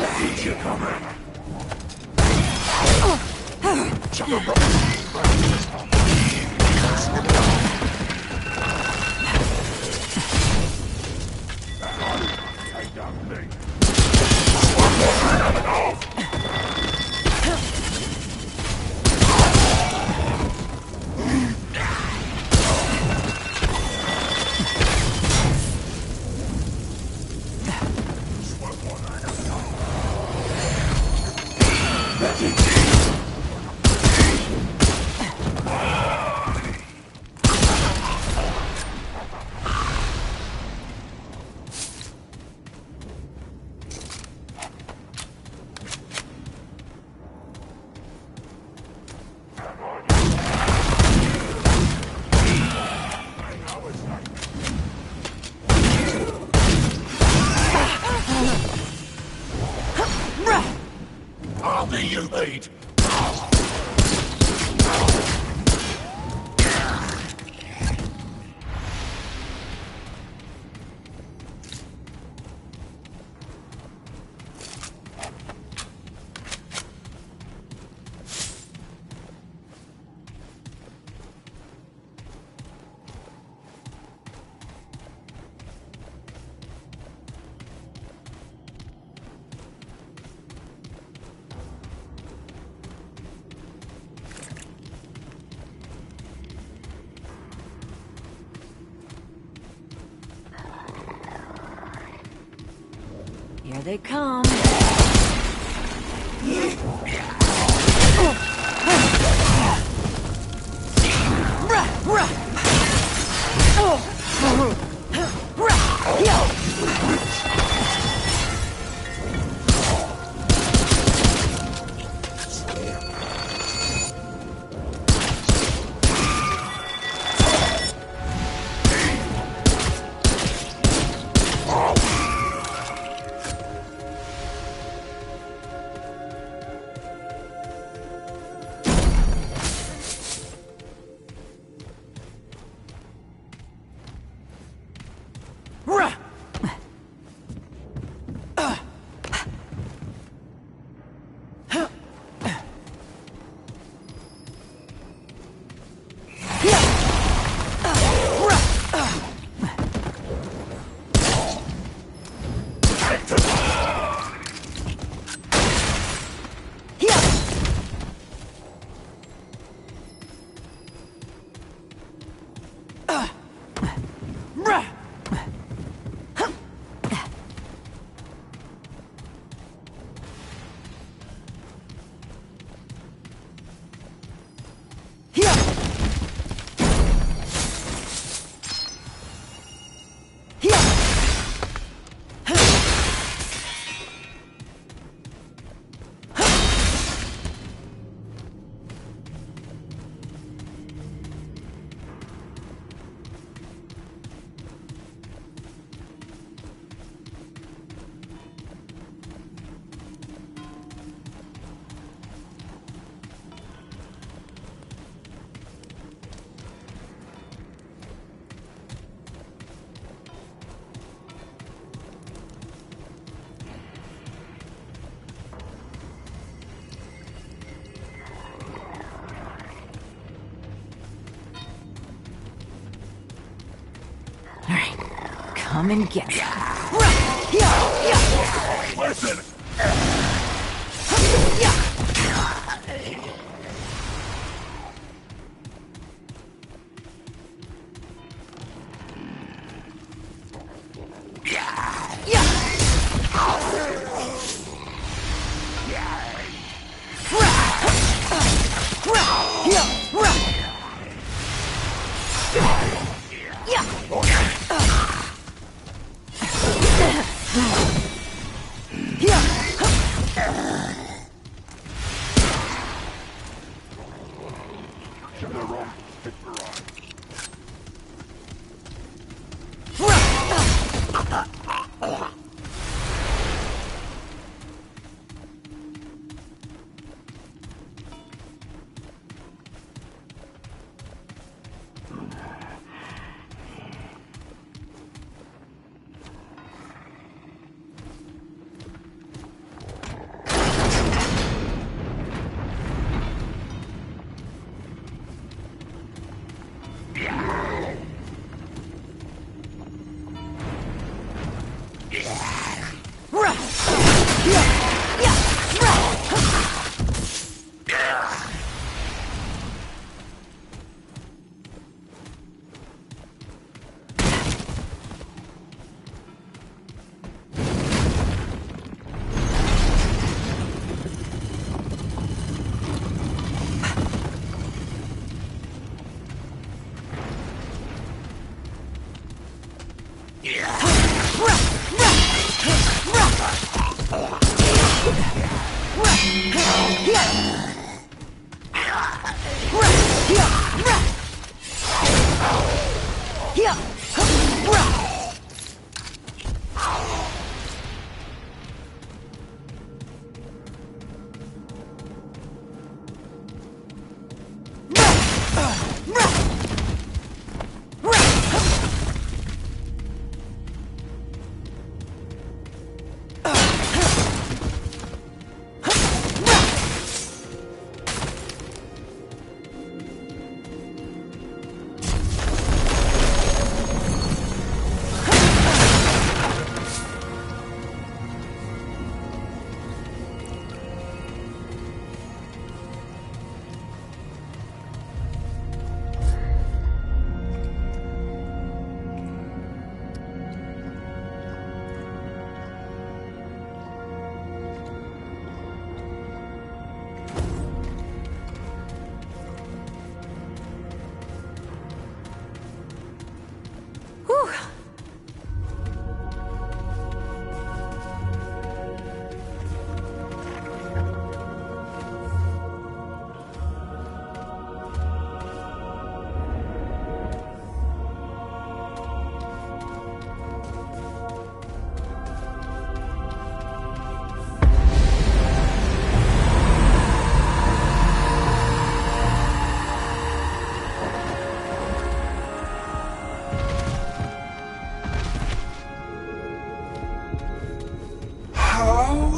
I'll be your lead. Here they come. come and get it. Listen!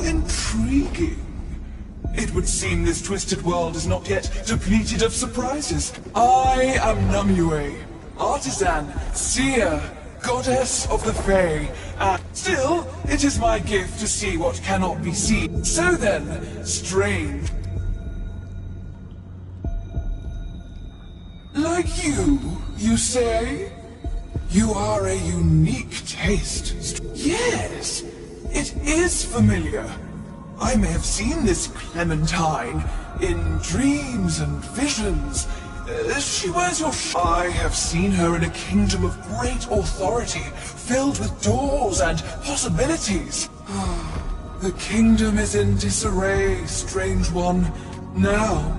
Intriguing. It would seem this twisted world is not yet depleted of surprises. I am Namue, artisan, seer, goddess of the Fae, and still, it is my gift to see what cannot be seen. So then, strange. Like you say? You are a unique taste. Yes, it is familiar. I may have seen this Clementine in dreams and visions. She wears your I have seen her in a kingdom of great authority, filled with doors and possibilities. The kingdom is in disarray, strange one. Now,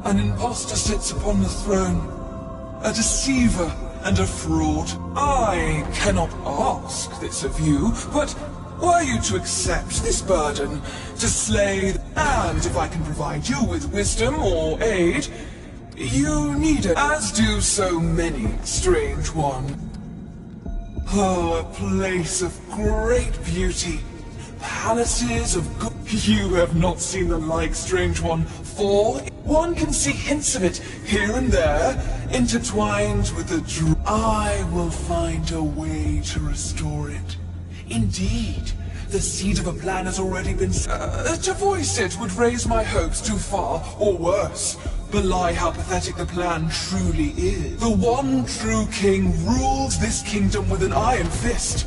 an impostor sits upon the throne, a deceiver and a fraud. I cannot ask this of you, but were you to accept this burden, to slay, and if I can provide you with wisdom or aid, you need it, as do so many, strange one. Oh, a place of great beauty, palaces of good You have not seen the like, strange one, for one can see hints of it here and there, intertwined with the I will find a way to restore it. Indeed, the seed of a plan has already been to voice it would raise my hopes too far, or worse, belie how pathetic the plan truly is. The one true king rules this kingdom with an iron fist,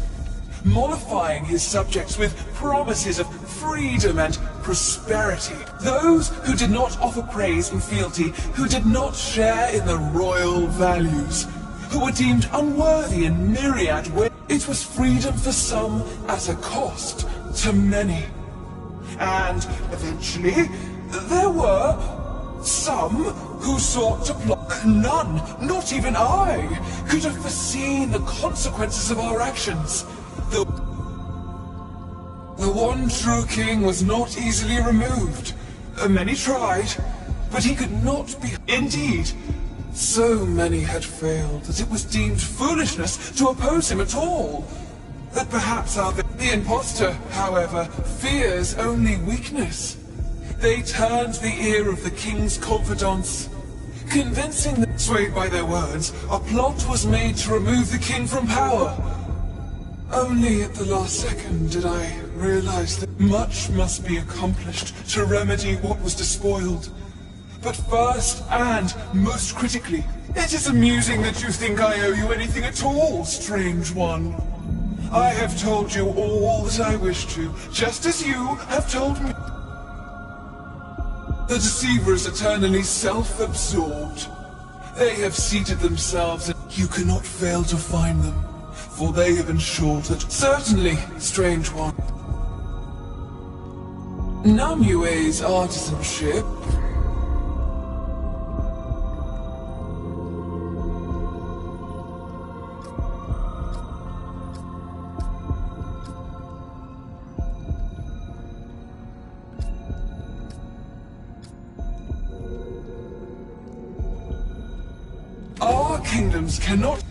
mollifying his subjects with promises of freedom and prosperity. Those who did not offer praise and fealty, who did not share in the royal values, who were deemed unworthy in myriad ways. It was freedom for some at a cost to many. And eventually, there were some who sought to plot. None, not even I, could have foreseen the consequences of our actions. The one true king was not easily removed. Many tried, but he could not be. Indeed, so many had failed that it was deemed foolishness to oppose him at all. That perhaps the impostor, however, fears only weakness. They turned the ear of the king's confidants, convincing them, swayed by their words, a plot was made to remove the king from power. Only at the last second did I realize that much must be accomplished to remedy what was despoiled. But first, and most critically, it is amusing that you think I owe you anything at all, strange one. I have told you all that I wish to, just as you have told me. The deceiver is eternally self-absorbed. They have seated themselves, and you cannot fail to find them, for they have ensured that certainly, strange one. Namue's artisanship. Our kingdoms cannot.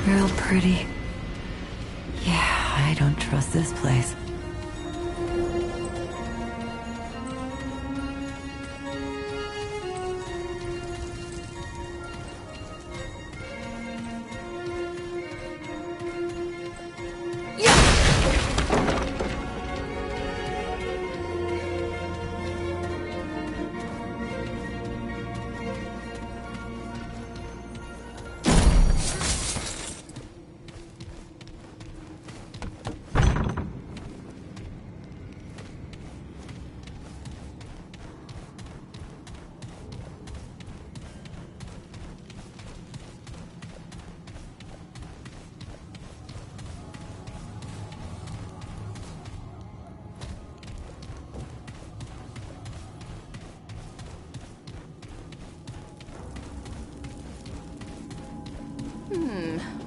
Real pretty. Yeah, I don't trust this place.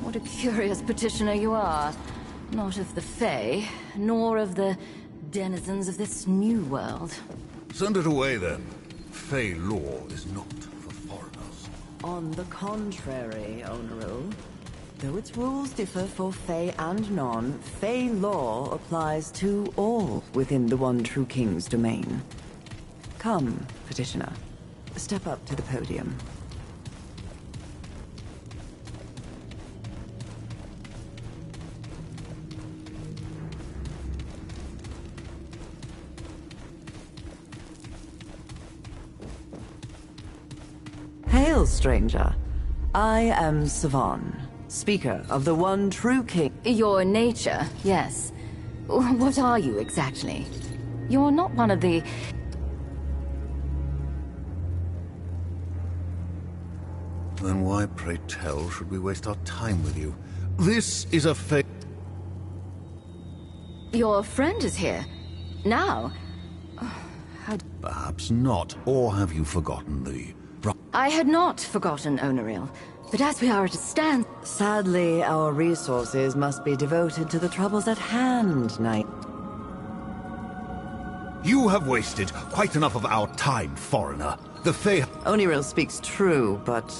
What a curious petitioner you are. Not of the Fae, nor of the denizens of this new world. Send it away, then. Fae law is not for foreigners. On the contrary, Onoril. Though its rules differ for Fae and non, Fae law applies to all within the One True King's domain. Come, petitioner. Step up to the podium. Hail, stranger. I am Savan, speaker of the One True King. Your nature, yes. What are you exactly? You're not one of the... Then why, pray tell, should we waste our time with you? This is a Fae... Your friend is here. Now? Perhaps not. Or have you forgotten the... I had not forgotten Onoril, but as we are at a stand... Sadly, our resources must be devoted to the troubles at hand, Knight. You have wasted quite enough of our time, foreigner. The Fae... Onoril speaks true, but...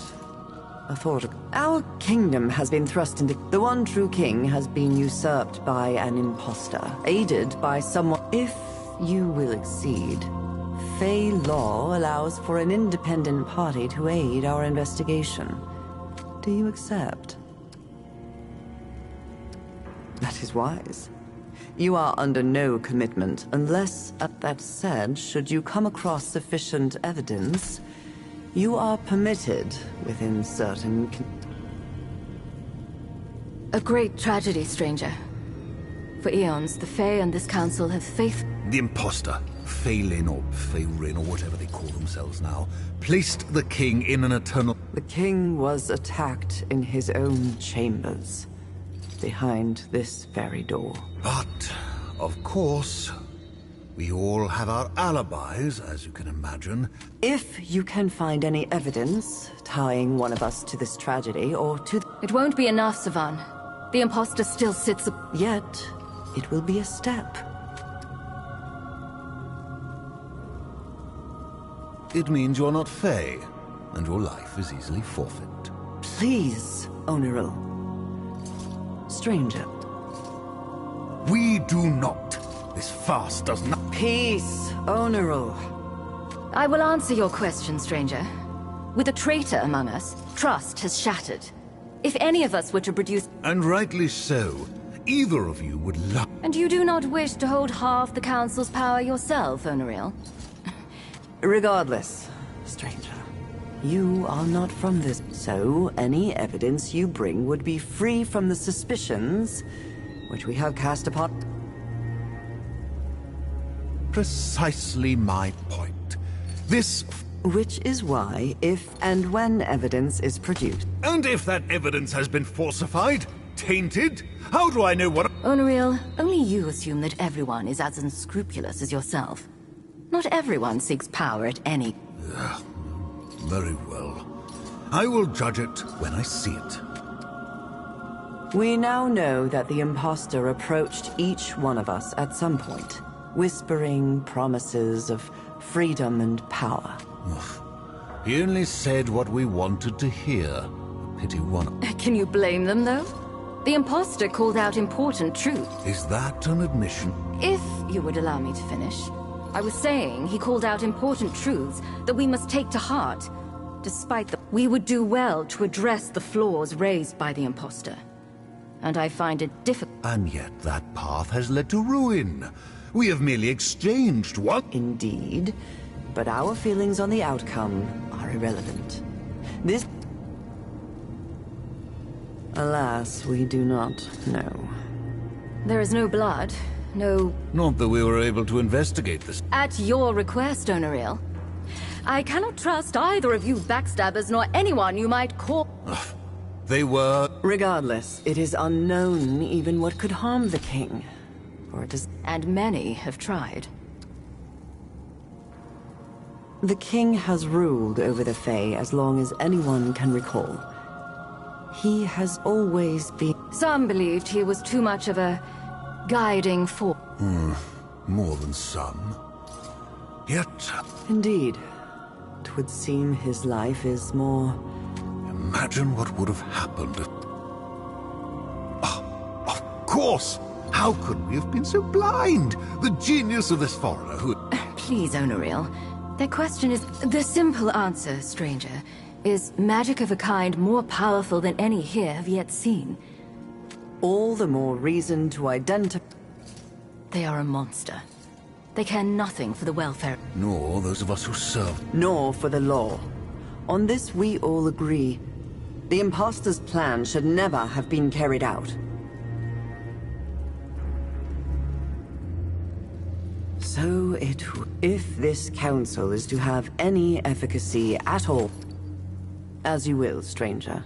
a thought... Our kingdom has been thrust into... The One True King has been usurped by an imposter, aided by someone... If you will accede... Fae law allows for an independent party to aid our investigation. Do you accept? That is wise. You are under no commitment, unless, that said, should you come across sufficient evidence, you are permitted within certain... A great tragedy, stranger. For eons, the Fae and this council have faith... The imposter, Phelan or Pherin or whatever they call themselves now, placed the king in an eternal... The king was attacked in his own chambers, behind this very door. But, of course, we all have our alibis, as you can imagine. If you can find any evidence tying one of us to this tragedy or to... It won't be enough, Savan. The imposter still sits... Yet, it will be a step. It means you're not Fae, and your life is easily forfeit. Please, Onoril. Stranger. We do not. This farce does not... Peace, Onoril. I will answer your question, stranger. With a traitor among us, trust has shattered. If any of us were to produce... And rightly so. Either of you would love... And you do not wish to hold half the Council's power yourself, Onariel? Regardless, stranger, you are not from this, so any evidence you bring would be free from the suspicions which we have cast upon... Precisely my point. This... Which is why, if and when evidence is produced... And if that evidence has been falsified, tainted, how do I know what... Onariel, only you assume that everyone is as unscrupulous as yourself. Not everyone seeks power at any... Very well. I will judge it when I see it. We now know that the impostor approached each one of us at some point, whispering promises of freedom and power. He only said what we wanted to hear. A pity one... Can you blame them, though? The impostor called out important truth. Is that an admission? If you would allow me to finish. I was saying he called out important truths that we must take to heart. Despite the... We would do well to address the flaws raised by the impostor. And I find it difficult... And yet that path has led to ruin. We have merely exchanged what... Indeed. But our feelings on the outcome are irrelevant. This... Alas, we do not know. There is no blood, no... Not that we were able to investigate this. At your request, Onariel. I cannot trust either of you backstabbers nor anyone you might call... They were... Regardless, it is unknown even what could harm the king. For it is... And many have tried. The king has ruled over the Fae as long as anyone can recall. He has always been... Some believed he was too much of a guiding force. More than some. Yet... Indeed. It would seem his life is more... Imagine what would have happened if... Of course! How could we have been so blind? The genius of this foreigner who... Please, Onariel. The question is... The simple answer, stranger, is magic of a kind more powerful than any here have yet seen. All the more reason to identify... They are a monster. They care nothing for the welfare... Nor those of us who serve. Nor for the law. On this we all agree. The impostor's plan should never have been carried out. So if this council is to have any efficacy at all... As you will, stranger.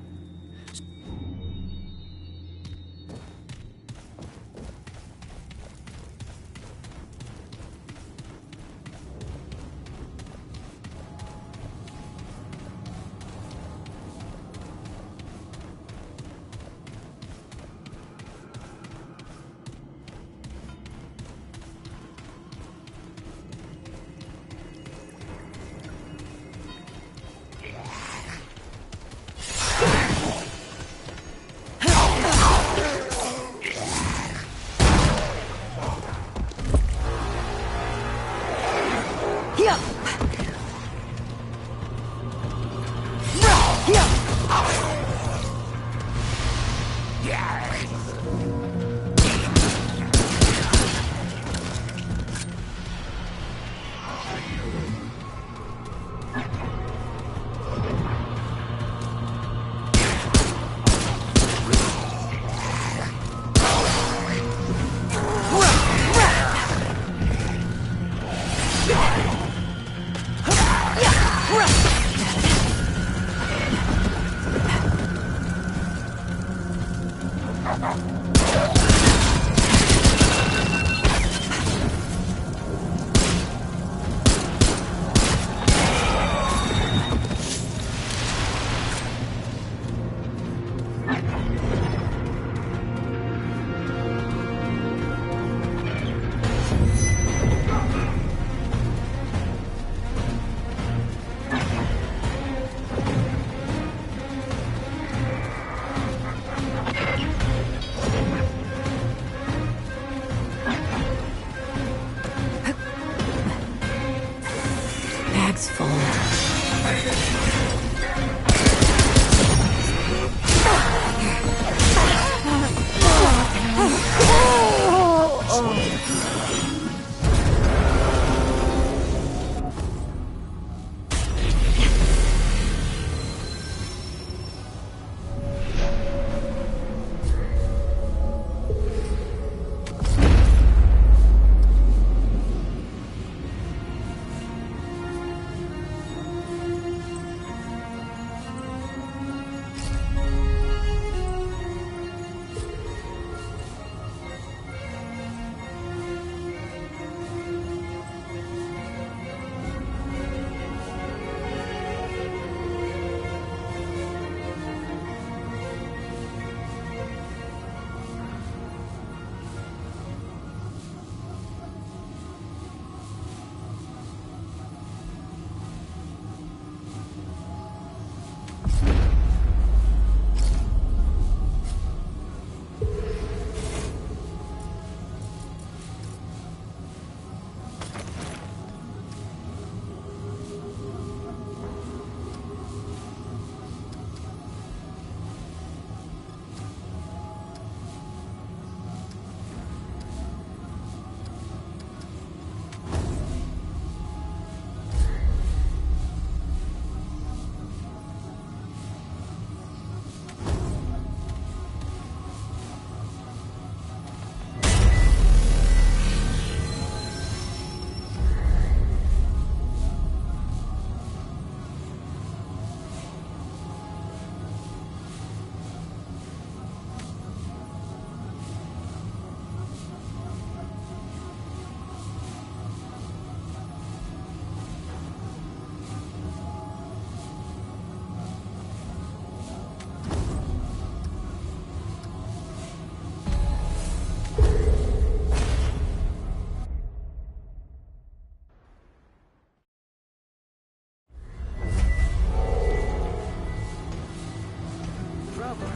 over.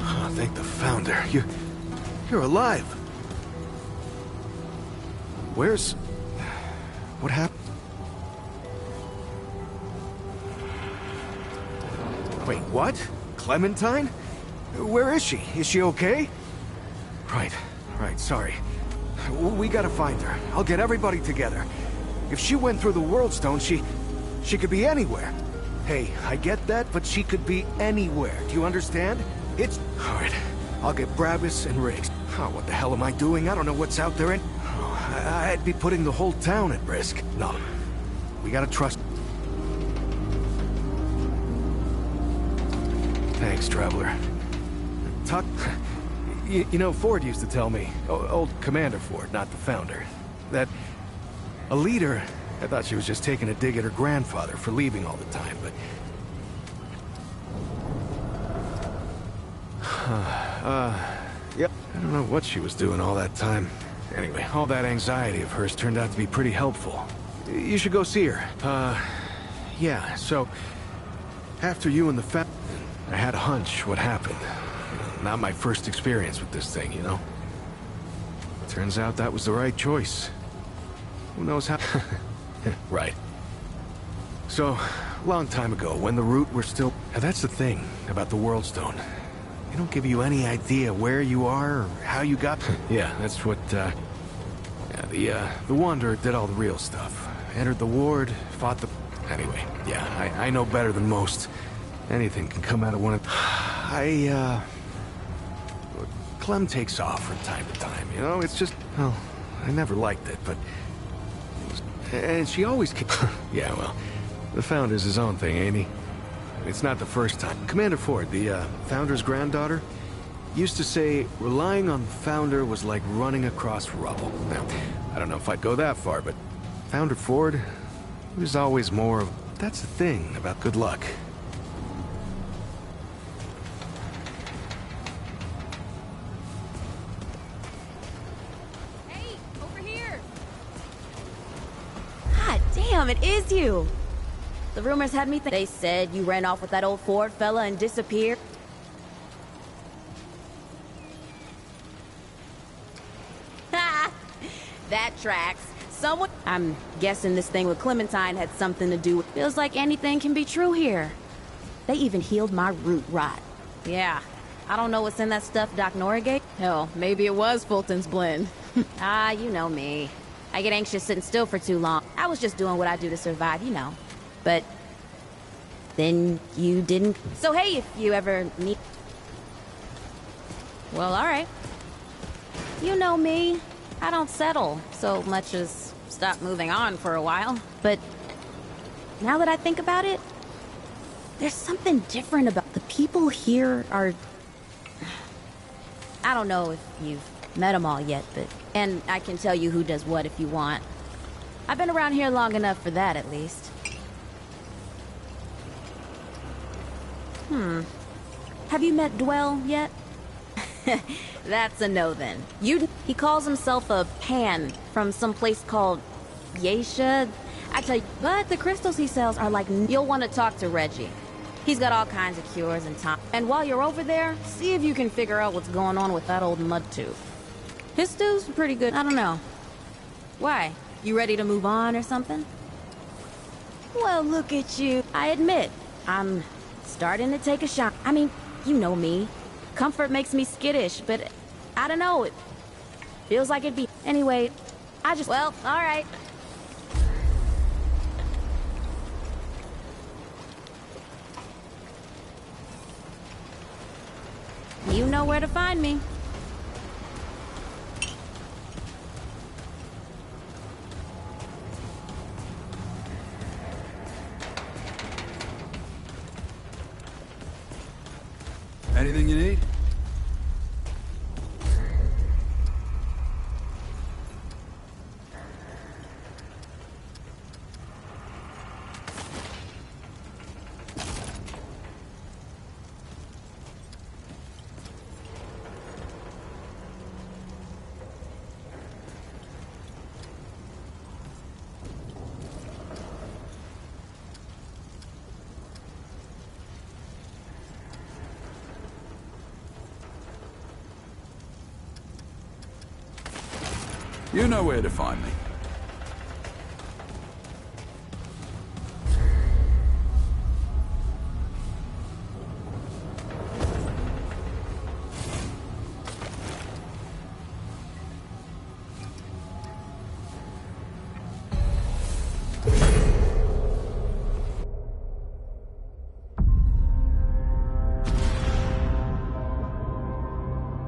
Oh, thank the Founder. You're alive. Where's... What happened? Wait, what? Clementine? Where is she? Is she okay? Right, sorry. We gotta find her. I'll get everybody together. If she went through the World Stone, she could be anywhere. Hey, I get that, but she could be anywhere. Do you understand? It's... Alright, I'll get Brabus and Riggs. Oh, what the hell am I doing? I don't know what's out there and... Oh, I'd be putting the whole town at risk. No, we gotta trust... Thanks, Traveler. Tuck... You know, Ford used to tell me, old Commander Ford, not the Founder, that a leader... I thought she was just taking a dig at her grandfather for leaving all the time, but... Yep. I don't know what she was doing all that time. Anyway, all that anxiety of hers turned out to be pretty helpful. You should go see her. Yeah, so... After you and the I had a hunch what happened. Not my first experience with this thing, you know? Turns out that was the right choice. Who knows how... Right. So, long time ago, when the Root were still... Now, that's the thing about the World Stone. They don't give you any idea where you are or how you got... Yeah, that's what, yeah, the Wanderer did all the real stuff. Entered the ward, fought the... Anyway, yeah, I know better than most. Anything can come out of one of... Clem takes off from time to time, you know? It's just... Well, I never liked it, but... And she always... Yeah, well, the Founder's his own thing, ain't he? It's not the first time. Commander Ford, the Founder's granddaughter, used to say relying on the Founder was like running across rubble. Now, I don't know if I'd go that far, but Founder Ford, he was always more of... That's the thing about good luck. Hey, over here! God damn, it is you! The rumors had me think they said you ran off with that old Ford fella and disappeared. Ha! That tracks. Someone... I'm guessing this thing with Clementine had something to do with... Feels like anything can be true here. They even healed my root rot. Yeah. I don't know what's in that stuff Doc Nora gave. Hell, maybe it was Fulton's blend. Ah, you know me. I get anxious sitting still for too long. I was just doing what I do to survive, you know. But then you didn't. So hey, if you ever need... Well, alright. You know me. I don't settle so much as stop moving on for a while. But now that I think about it, there's something different about the people here are... I don't know if you've met them all yet, but... And I can tell you who does what if you want. I've been around here long enough for that, at least. Have you met Dwell yet? That's a no then. He calls himself a Pan from some place called Yesha. I tell you, but the crystals he sells are like... You'll want to talk to Reggie. He's got all kinds of cures and time. And while you're over there, see if you can figure out what's going on with that old Mudtooth. His stew's pretty good. I don't know. Why? You ready to move on or something? Well, look at you. I admit, I'm starting to take a shot. I mean, you know me. Comfort makes me skittish, but I don't know. It feels like it'd be... Anyway, I just... Well, all right. You know where to find me. Anything you need? You know where to find me.